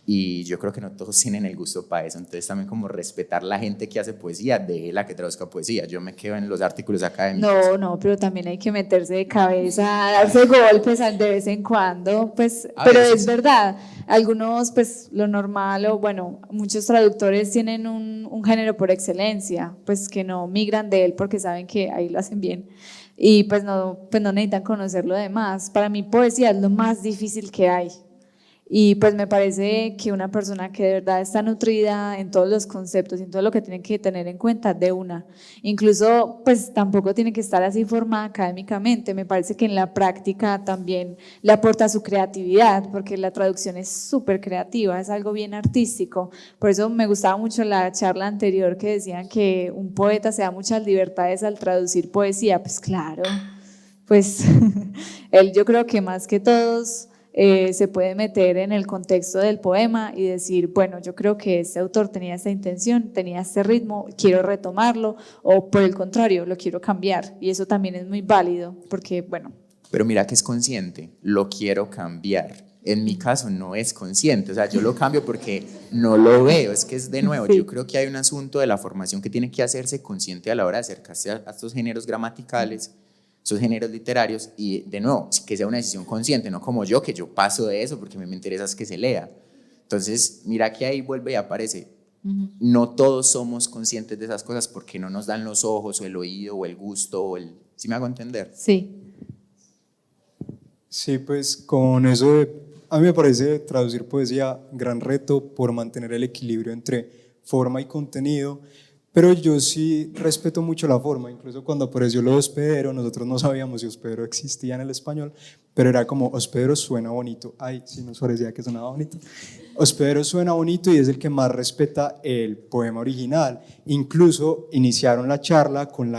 y yo creo que no todos tienen el gusto para eso. Entonces también como respetar la gente que hace poesía, de la que traduzca poesía. Yo me quedo en los artículos académicos. No, pero también hay que meterse de cabeza, darse golpes de vez en cuando, pues, pero es verdad, algunos, pues, lo normal, o bueno, muchos traductores tienen un género por excelencia, pues, que no migran de él porque saben que ahí lo hacen bien, y pues no necesitan conocer lo demás. Para mí poesía es lo más difícil que hay. Y pues me parece que una persona que de verdad está nutrida en todos los conceptos y en todo lo que tiene que tener en cuenta, de una. Incluso pues tampoco tiene que estar así formada académicamente, me parece que en la práctica también le aporta su creatividad, porque la traducción es súper creativa, es algo bien artístico. Por eso me gustaba mucho la charla anterior que decían que un poeta se da muchas libertades al traducir poesía. Pues claro, pues él, yo creo que más que todos se puede meter en el contexto del poema y decir, bueno, yo creo que este autor tenía esta intención, tenía este ritmo, quiero retomarlo, o por el contrario, lo quiero cambiar, y eso también es muy válido, porque bueno. Pero mira que es consciente, lo quiero cambiar. En mi caso no es consciente, o sea, yo lo cambio porque no lo veo, es que es de nuevo, sí. Yo creo que hay un asunto de la formación que tiene que hacerse consciente a la hora de acercarse a estos géneros gramaticales, esos géneros literarios, y de nuevo, que sea una decisión consciente, no como yo, que yo paso de eso porque me interesa es que se lea. Entonces, mira que ahí vuelve y aparece. No todos somos conscientes de esas cosas porque no nos dan los ojos, o el oído, o el gusto, o el... ¿Sí me hago entender? Sí. Sí, pues con eso, a mí me parece traducir poesía gran reto por mantener el equilibrio entre forma y contenido. Pero yo sí respeto mucho la forma, incluso cuando apareció lo de hospedero, nosotros no sabíamos si hospedero existía en el español, pero era como hospedero suena bonito, ay, sí nos parecía que sonaba bonito. Hospedero suena bonito y es el que más respeta el poema original. Incluso iniciaron la charla con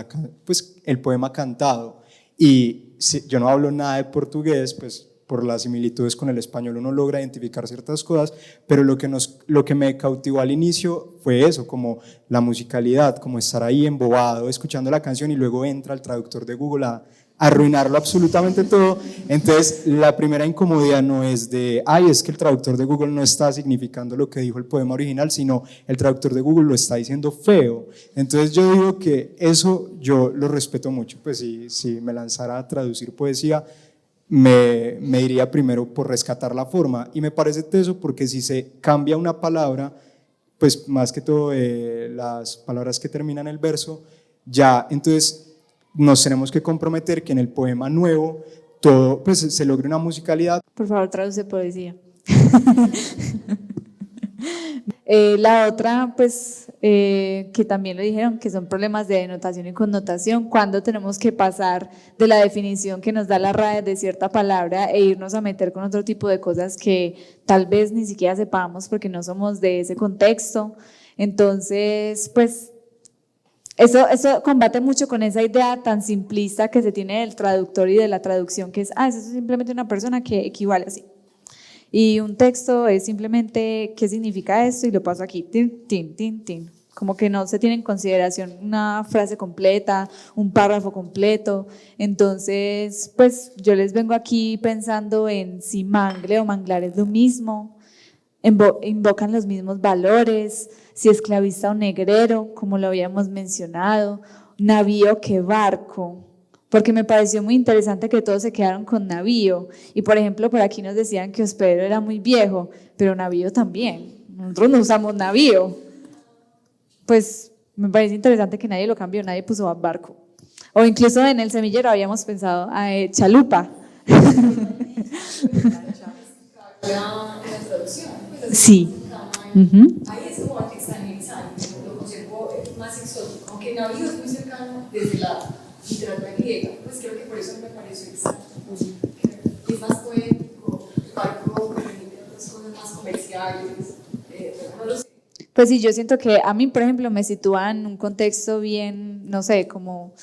el poema cantado, y yo no hablo nada de portugués, pues por las similitudes con el español uno logra identificar ciertas cosas, pero lo que me cautivó al inicio fue eso, como la musicalidad, como estar ahí embobado, escuchando la canción, y luego entra el traductor de Google a arruinarlo absolutamente todo. Entonces la primera incomodidad no es de, es que el traductor de Google no está significando lo que dijo el poema original, sino el traductor de Google lo está diciendo feo. Entonces yo digo que eso yo lo respeto mucho, pues si me lanzara a traducir poesía, me iría primero por rescatar la forma, y me parece teso porque si se cambia una palabra, pues más que todo las palabras que terminan el verso, ya entonces nos tenemos que comprometer que en el poema nuevo todo pues se logre una musicalidad. Por favor, traduce poesía. La otra, pues, que también lo dijeron, que son problemas de denotación y connotación, cuando tenemos que pasar de la definición que nos da la RAE de cierta palabra e irnos a meter con otro tipo de cosas que tal vez ni siquiera sepamos porque no somos de ese contexto. Entonces, pues, eso combate mucho con esa idea tan simplista que se tiene del traductor y de la traducción, que es, eso es simplemente una persona que equivale así. Y un texto es simplemente qué significa esto y lo paso aquí, tin, tin, tin, tin. Como que no se tiene en consideración una frase completa, un párrafo completo. Entonces, pues yo les vengo aquí pensando en si mangle o manglar es lo mismo, invocan los mismos valores, si esclavista o negrero, como lo habíamos mencionado, navío que barco. Porque me pareció muy interesante que todos se quedaron con navío, y por ejemplo por aquí nos decían que hospedero era muy viejo, pero navío también, nosotros no usamos navío. Pues me parece interesante que nadie lo cambió, nadie puso barco. O incluso en el semillero habíamos pensado chalupa. Sí. Ahí es como extranjerizar, lo conservo más exótico, aunque navío es muy cercano desde la literatura griega, pues creo que por eso me pareció extraño. Es más poético, barco permite otras cosas más comerciales, no lo sé. Pues sí, yo siento que a mí, por ejemplo, me sitúa en un contexto bien, no sé, como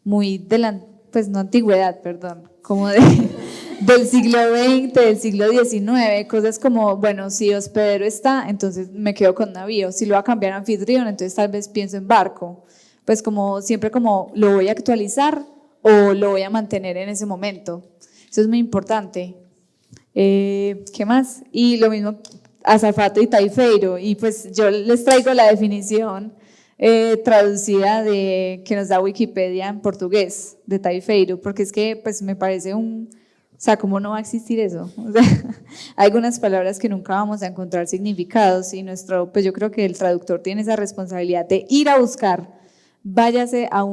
muy de la, pues no antigüedad, perdón, como del siglo XX, del siglo XIX, cosas como, bueno, si hospedero está, entonces me quedo con navío, si lo va a cambiar a anfitrión, entonces tal vez pienso en barco, pues como siempre como lo voy a actualizar o lo voy a mantener en ese momento, eso es muy importante. ¿Qué más? Y lo mismo azafato y taifeiro, y pues yo les traigo la definición traducida que nos da Wikipedia en portugués de taifeiro, porque es que pues me parece o sea, ¿cómo no va a existir eso? O sea, hay algunas palabras que nunca vamos a encontrar significados y pues yo creo que el traductor tiene esa responsabilidad de ir a buscar, váyase a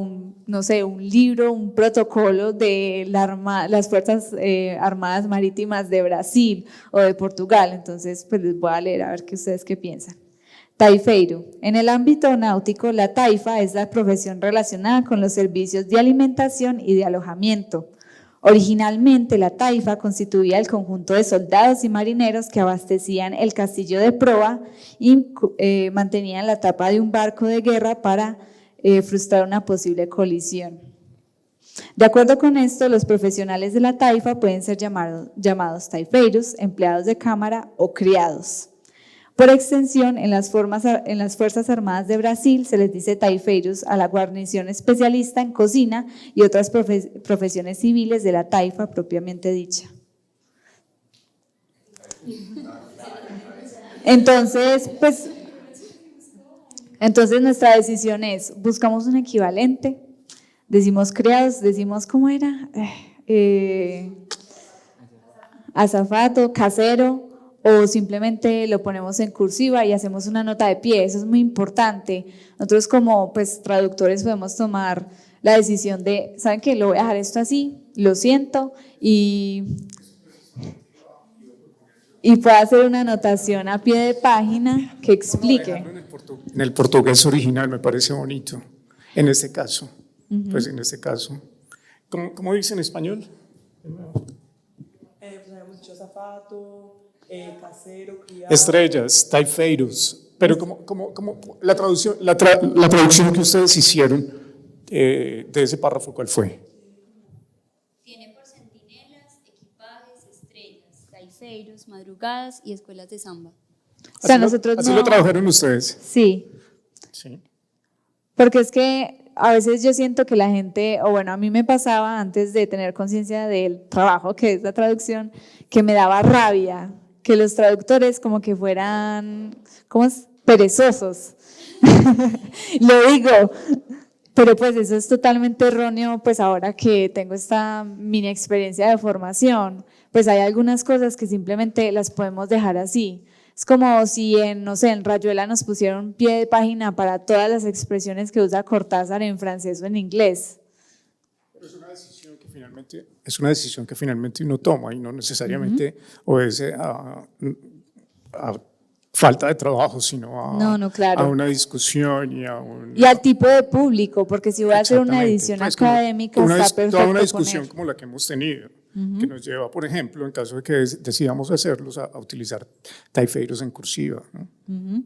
no sé, un libro, un protocolo de las Fuerzas Armadas Marítimas de Brasil o de Portugal, entonces pues les voy a leer a ver ustedes qué piensan. Taifeiro. En el ámbito náutico, la taifa es la profesión relacionada con los servicios de alimentación y de alojamiento. Originalmente, la taifa constituía el conjunto de soldados y marineros que abastecían el castillo de proa y mantenían la tapa de un barco de guerra para frustrar una posible colisión. De acuerdo con esto, los profesionales de la taifa pueden ser llamados taifeiros, empleados de cámara o criados. Por extensión, en las Fuerzas Armadas de Brasil se les dice taifeiros a la guarnición especialista en cocina y otras profesiones civiles de la taifa propiamente dicha. Entonces, nuestra decisión es, buscamos un equivalente, decimos criados, decimos ¿cómo era? Azafato, casero, o simplemente lo ponemos en cursiva y hacemos una nota de pie, eso es muy importante. Nosotros como pues traductores podemos tomar la decisión de, ¿saben qué? Lo voy a dejar esto así, lo siento y puedo hacer una anotación a pie de página que explique. En el portugués original me parece bonito, en este caso, pues en este caso. ¿Cómo dice en español? Pues habíamos dicho azafato, casero, criado. Estrellas, taifeiros, pero como la traducción que ustedes hicieron de ese párrafo, ¿cuál fue? Tiene por centinelas, equipajes, estrellas, taifeiros, madrugadas y escuelas de samba. O sea, nosotros así lo tradujeron ustedes. Sí. Porque es que a veces yo siento que la gente, o bueno, a mí me pasaba antes de tener conciencia del trabajo que es la traducción, que me daba rabia que los traductores como que fueran, ¿cómo es? Perezosos. Lo digo, pero pues eso es totalmente erróneo, pues ahora que tengo esta mini experiencia de formación, pues hay algunas cosas que simplemente las podemos dejar así. Es como si no sé, en Rayuela nos pusieron pie de página para todas las expresiones que usa Cortázar en francés o en inglés. Pero es una decisión que finalmente uno toma y no necesariamente obedece a falta de trabajo, sino claro. a una discusión y al tipo de público, porque si voy a hacer una edición pues académica está perfecto toda una discusión como la que hemos tenido, que nos lleva, por ejemplo, en caso de que decidamos hacerlos, a utilizar taifeiros en cursiva, ¿no?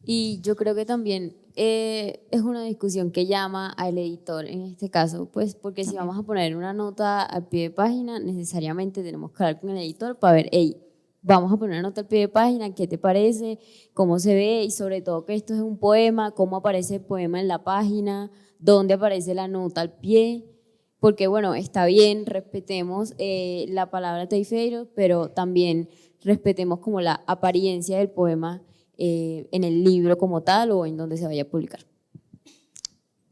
Y yo creo que también es una discusión que llama al editor en este caso, pues porque si vamos a poner una nota al pie de página, necesariamente tenemos que hablar con el editor para ver, hey, vamos a poner una nota al pie de página, ¿qué te parece? ¿Cómo se ve? Y sobre todo que esto es un poema, ¿cómo aparece el poema en la página? ¿Dónde aparece la nota al pie? Porque bueno, está bien, respetemos la palabra taifeiro, pero también respetemos como la apariencia del poema en el libro como tal o en donde se vaya a publicar.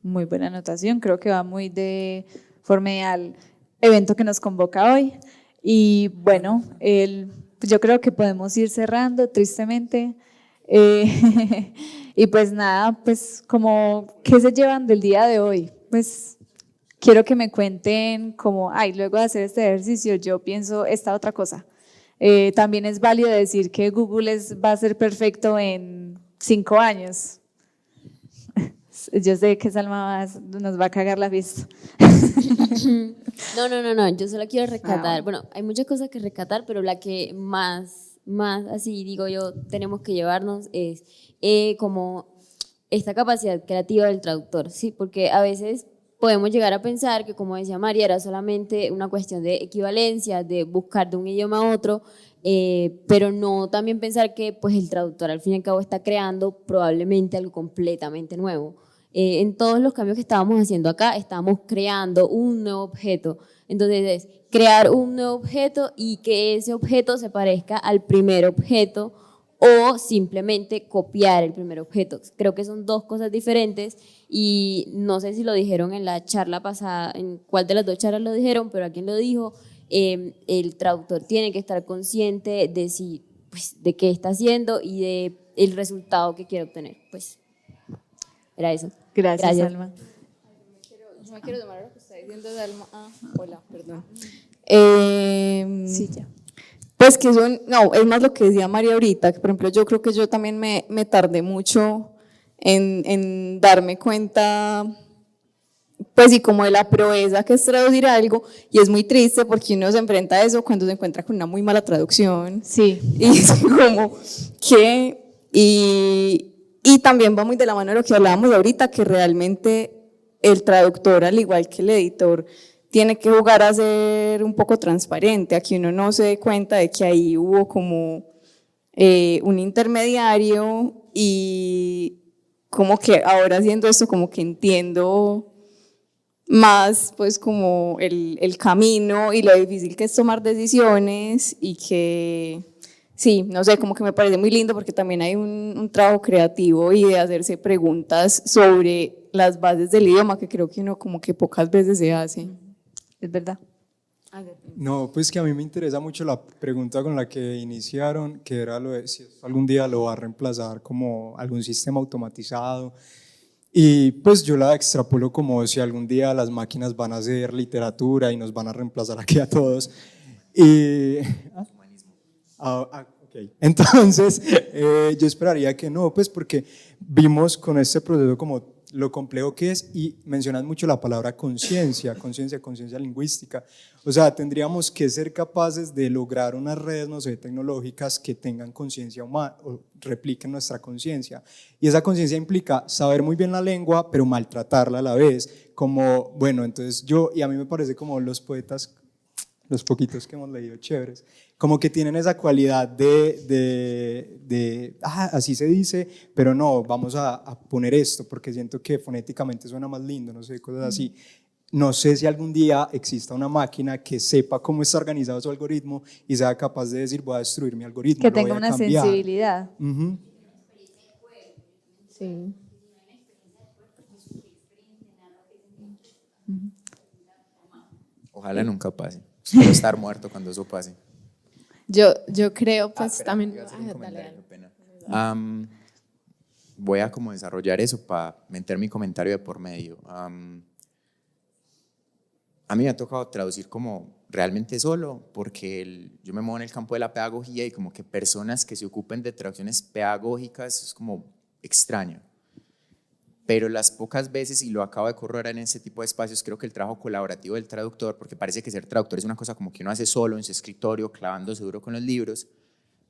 Muy buena anotación, creo que va muy de forma al evento que nos convoca hoy. Y bueno, pues yo creo que podemos ir cerrando, tristemente. Y pues nada, pues como, ¿qué se llevan del día de hoy? Pues quiero que me cuenten como, ay, luego de hacer este ejercicio yo pienso esta otra cosa. También es válido decir que Google va a ser perfecto en 5 años. Yo sé que Salma nos va a cagar la vista. No, yo solo quiero recatar, bueno, hay muchas cosas que rescatar, pero la que más así digo yo, tenemos que llevarnos es como esta capacidad creativa del traductor, ¿sí? Porque a veces podemos llegar a pensar que, como decía María, era solamente una cuestión de equivalencia, de buscar de un idioma a otro, pero no también pensar que pues, el traductor al fin y al cabo está creando probablemente algo completamente nuevo. En todos los cambios que estábamos haciendo acá, estamos creando un nuevo objeto. Entonces es crear un nuevo objeto y que ese objeto se parezca al primer objeto o simplemente copiar el primer objeto. Creo que son dos cosas diferentes y no sé si lo dijeron en la charla pasada, en cuál de las dos charlas lo dijeron, pero alguien lo dijo, el traductor tiene que estar consciente de, pues, de qué está haciendo y de el resultado que quiere obtener. Pues era eso. Gracias. Salma. Yo me quiero tomar a lo que está diciendo Salma. Hola, perdón. Sí, ya. Pues que no, es más lo que decía María ahorita, que por ejemplo yo creo que yo también me tardé mucho en darme cuenta, pues y como de la proeza que es traducir algo, y es muy triste porque uno se enfrenta a eso cuando se encuentra con una muy mala traducción. Sí. Y es como, ¿qué? Y también va muy de la mano de lo que hablábamos ahorita, que realmente el traductor, al igual que el editor, tiene que jugar a ser un poco transparente, a que uno no se dé cuenta de que ahí hubo como un intermediario y como que ahora haciendo esto como que entiendo más pues como el camino y lo difícil que es tomar decisiones y que sí, no sé, como que me parece muy lindo porque también hay un trabajo creativo y de hacerse preguntas sobre las bases del idioma que creo que uno como que pocas veces se hace. Es verdad. No, pues que a mí me interesa mucho la pregunta con la que iniciaron, que era lo de si algún día lo va a reemplazar como algún sistema automatizado. Y pues yo la extrapolo como si algún día las máquinas van a hacer literatura y nos van a reemplazar aquí a todos. Y, okay. Entonces, yo esperaría que no, pues porque vimos con este proceso como lo complejo que es y mencionan mucho la palabra conciencia lingüística. O sea, tendríamos que ser capaces de lograr unas redes, no sé, tecnológicas que tengan conciencia humana o repliquen nuestra conciencia. Y esa conciencia implica saber muy bien la lengua, pero maltratarla a la vez. Como, bueno, entonces y a mí me parece como los poetas, los poquitos que hemos leído chéveres, como que tienen esa cualidad así se dice, pero no, vamos a poner esto, porque siento que fonéticamente suena más lindo, no sé, cosas así. No sé si algún día exista una máquina que sepa cómo está organizado su algoritmo y sea capaz de decir, voy a destruir mi algoritmo, que tenga una sensibilidad. Sí. Ojalá nunca pase. Quiero estar muerto cuando eso pase. Yo creo, pues también. Voy a como desarrollar eso para meter mi comentario de por medio. A mí me ha tocado traducir como realmente solo, porque yo me muevo en el campo de la pedagogía y como que personas que se ocupen de traducciones pedagógicas es como extraño. Pero las pocas veces, y lo acabo de corroborar en ese tipo de espacios, creo que el trabajo colaborativo del traductor, porque parece que ser traductor es una cosa como que uno hace solo en su escritorio, clavándose duro con los libros,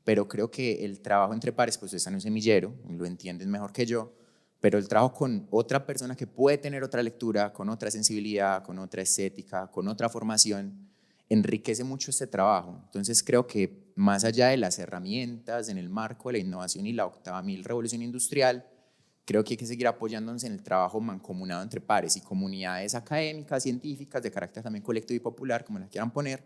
pero creo que el trabajo entre pares, pues está en un semillero, lo entienden mejor que yo, pero el trabajo con otra persona que puede tener otra lectura, con otra sensibilidad, con otra estética, con otra formación, enriquece mucho este trabajo. Entonces creo que más allá de las herramientas en el marco de la innovación y la 8.000 revolución industrial, creo que hay que seguir apoyándonos en el trabajo mancomunado entre pares y comunidades académicas, científicas, de carácter también colectivo y popular, como la quieran poner,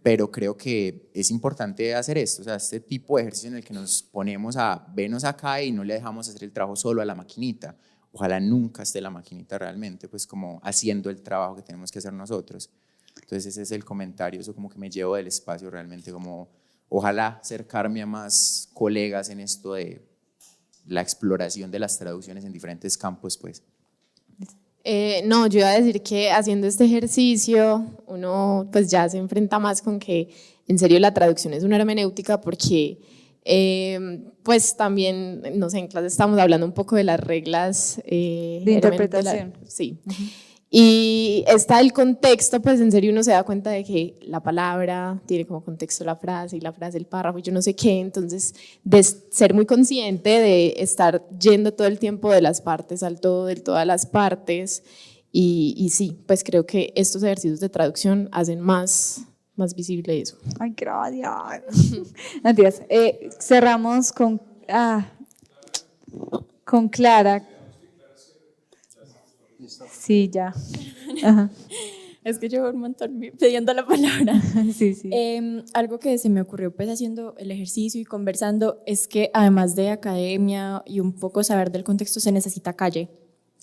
pero creo que es importante hacer esto, o sea, este tipo de ejercicio en el que nos ponemos a vernos acá y no le dejamos hacer el trabajo solo a la maquinita. Ojalá nunca esté la maquinita realmente, pues como haciendo el trabajo que tenemos que hacer nosotros. Entonces ese es el comentario, eso como que me llevo del espacio realmente, como ojalá acercarme a más colegas en esto de la exploración de las traducciones en diferentes campos, pues. No, yo iba a decir que haciendo este ejercicio uno pues ya se enfrenta más con que en serio la traducción es una hermenéutica porque pues también, no sé, en clase estamos hablando un poco de las reglas de interpretación. Sí. Y está el contexto, pues en serio uno se da cuenta de que la palabra tiene como contexto la frase y la frase el párrafo y yo no sé qué, entonces de ser muy consciente de estar yendo todo el tiempo de las partes al todo, de todas las partes y sí, pues creo que estos ejercicios de traducción hacen más visible eso. Ay, gracias. Mentiras. Cerramos con Clara. Sí, ya. Ajá. Es que llevo un montón pidiendo la palabra. Sí, sí. Algo que se me ocurrió pues haciendo el ejercicio y conversando es que además de academia y un poco saber del contexto se necesita calle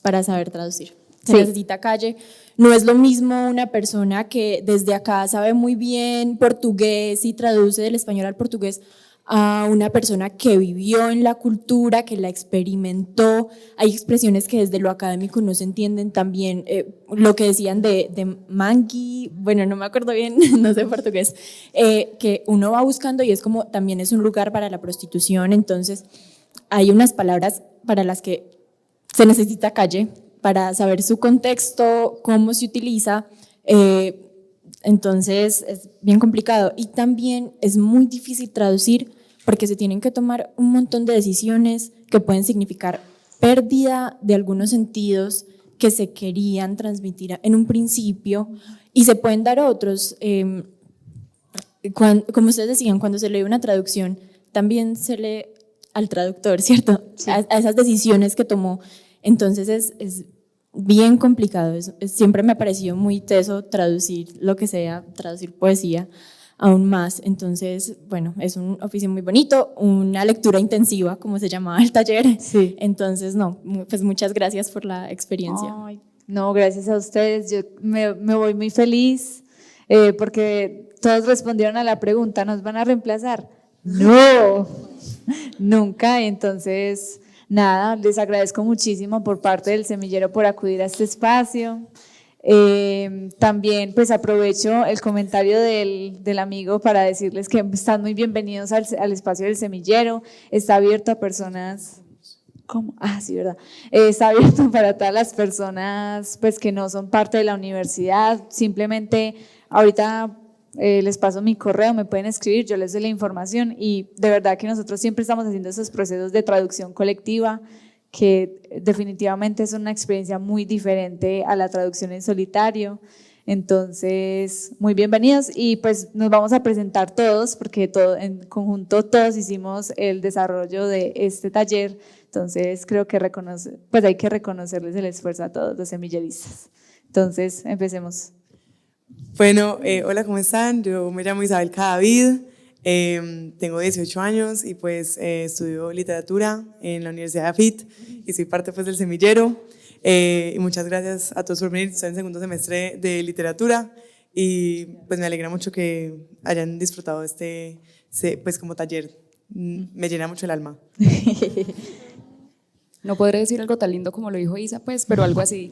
para saber traducir. Se necesita calle. No es lo mismo una persona que desde acá sabe muy bien portugués y traduce del español al portugués a una persona que vivió en la cultura, que la experimentó. Hay expresiones que desde lo académico no se entienden también. Lo que decían de mangui, bueno, no me acuerdo bien, no sé portugués, que uno va buscando y es como también es un lugar para la prostitución. Entonces, hay unas palabras para las que se necesita calle, para saber su contexto, cómo se utiliza. Entonces es bien complicado y también es muy difícil traducir porque se tienen que tomar un montón de decisiones que pueden significar pérdida de algunos sentidos que se querían transmitir en un principio y se pueden dar otros. Como ustedes decían, cuando se lee una traducción también se lee al traductor, ¿cierto? Sí. A esas decisiones que tomó. Entonces es bien complicado, siempre me ha parecido muy teso traducir lo que sea, traducir poesía aún más, entonces bueno, es un oficio muy bonito, una lectura intensiva como se llamaba el taller, sí. Entonces no, pues muchas gracias por la experiencia. Ay, no, gracias a ustedes, yo me voy muy feliz porque todos respondieron a la pregunta, ¿nos van a reemplazar? No, nunca, entonces nada, les agradezco muchísimo por parte del Semillero por acudir a este espacio. También pues aprovecho el comentario del amigo para decirles que están muy bienvenidos al espacio del Semillero, está abierto a personas, ¿cómo? Ah, sí, verdad, está abierto para todas las personas pues que no son parte de la universidad, simplemente ahorita les paso mi correo, me pueden escribir, yo les doy la información y de verdad que nosotros siempre estamos haciendo esos procesos de traducción colectiva que definitivamente es una experiencia muy diferente a la traducción en solitario, entonces muy bienvenidos y pues nos vamos a presentar todos porque en conjunto todos hicimos el desarrollo de este taller, entonces creo que pues hay que reconocerles el esfuerzo a todos los semilleristas, entonces empecemos. Bueno, hola, ¿cómo están? Yo me llamo Isabel Cadavid, tengo 18 años y pues estudio literatura en la Universidad de AFIT y soy parte pues del Semillero y muchas gracias a todos por venir, estoy en segundo semestre de literatura y pues me alegra mucho que hayan disfrutado pues como taller, me llena mucho el alma. No podré decir algo tan lindo como lo dijo Isa, pues, pero algo así.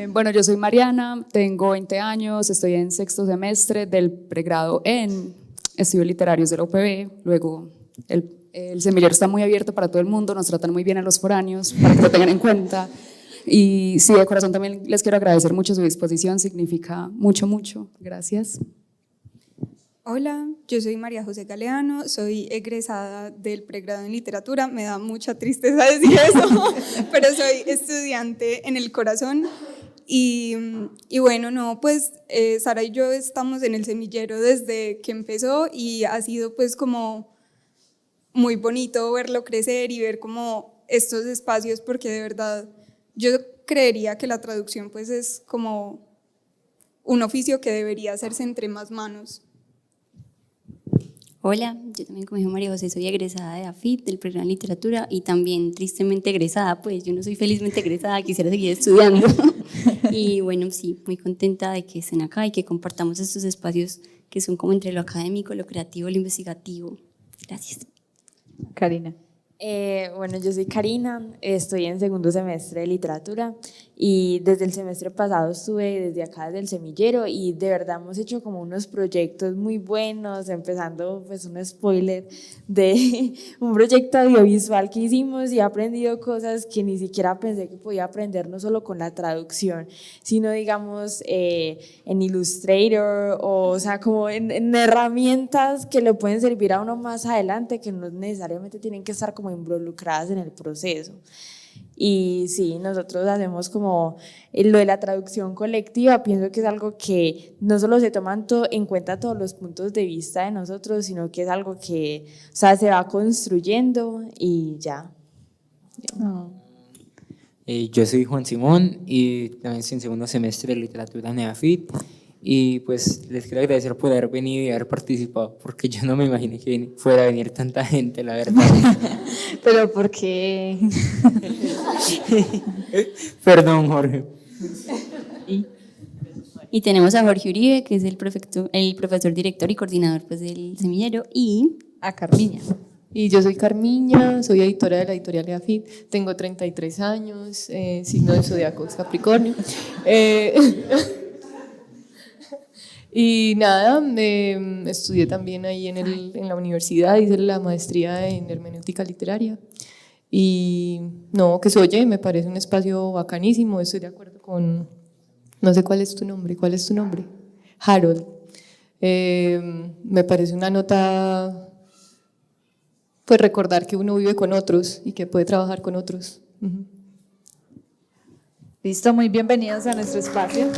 Bueno, yo soy Mariana, tengo 20 años, estoy en sexto semestre del pregrado en estudios literarios de la UPB. Luego, el semillero está muy abierto para todo el mundo, nos tratan muy bien a los foráneos, para que lo tengan en cuenta. Y sí, de corazón también les quiero agradecer mucho su disposición, significa mucho, mucho. Gracias. Hola, yo soy María José Galeano, soy egresada del pregrado en literatura, me da mucha tristeza decir eso, pero soy estudiante en el corazón y bueno, no, pues Sara y yo estamos en el Semillero desde que empezó y ha sido pues como muy bonito verlo crecer y ver como estos espacios porque de verdad yo creería que la traducción pues es como un oficio que debería hacerse entre más manos. Hola, yo también como dijo María José soy egresada de AFIT, del programa de literatura y también tristemente egresada, pues yo no soy felizmente egresada, quisiera seguir estudiando. Y bueno, sí, muy contenta de que estén acá y que compartamos estos espacios que son como entre lo académico, lo creativo, lo investigativo. Gracias. Karina. Bueno, yo soy Karina, estoy en segundo semestre de literatura y desde el semestre pasado estuve desde acá, desde el semillero, y de verdad hemos hecho como unos proyectos muy buenos, empezando pues un spoiler de un proyecto audiovisual que hicimos, y he aprendido cosas que ni siquiera pensé que podía aprender, no solo con la traducción, sino digamos en Illustrator, o sea, como en herramientas que le pueden servir a uno más adelante, que no necesariamente tienen que estar como involucradas en el proceso. Y sí, nosotros hacemos como lo de la traducción colectiva, pienso que es algo que no solo se toman en cuenta todos los puntos de vista de nosotros, sino que es algo que, o sea, se va construyendo y ya. Yo soy Juan Simón y también estoy en segundo semestre de literatura en EAFIT. Y pues les quiero agradecer por haber venido y haber participado, porque yo no me imaginé que fuera a venir tanta gente, la verdad. Pero ¿por qué? Perdón, Jorge. Y tenemos a Jorge Uribe, que es el profesor director y coordinador pues, del semillero, y a Carmiña. Y yo soy Carmiña, soy editora de la editorial EAFIT, tengo 33 años, signo de zodiaco es Capricornio. Y nada, estudié también ahí en la universidad, hice la maestría en hermenéutica literaria. Y no, que se oye, me parece un espacio bacanísimo, estoy de acuerdo con, no sé cuál es tu nombre, Harold. Me parece una nota, pues recordar que uno vive con otros y que puede trabajar con otros. Listo, muy bienvenidos a nuestro espacio.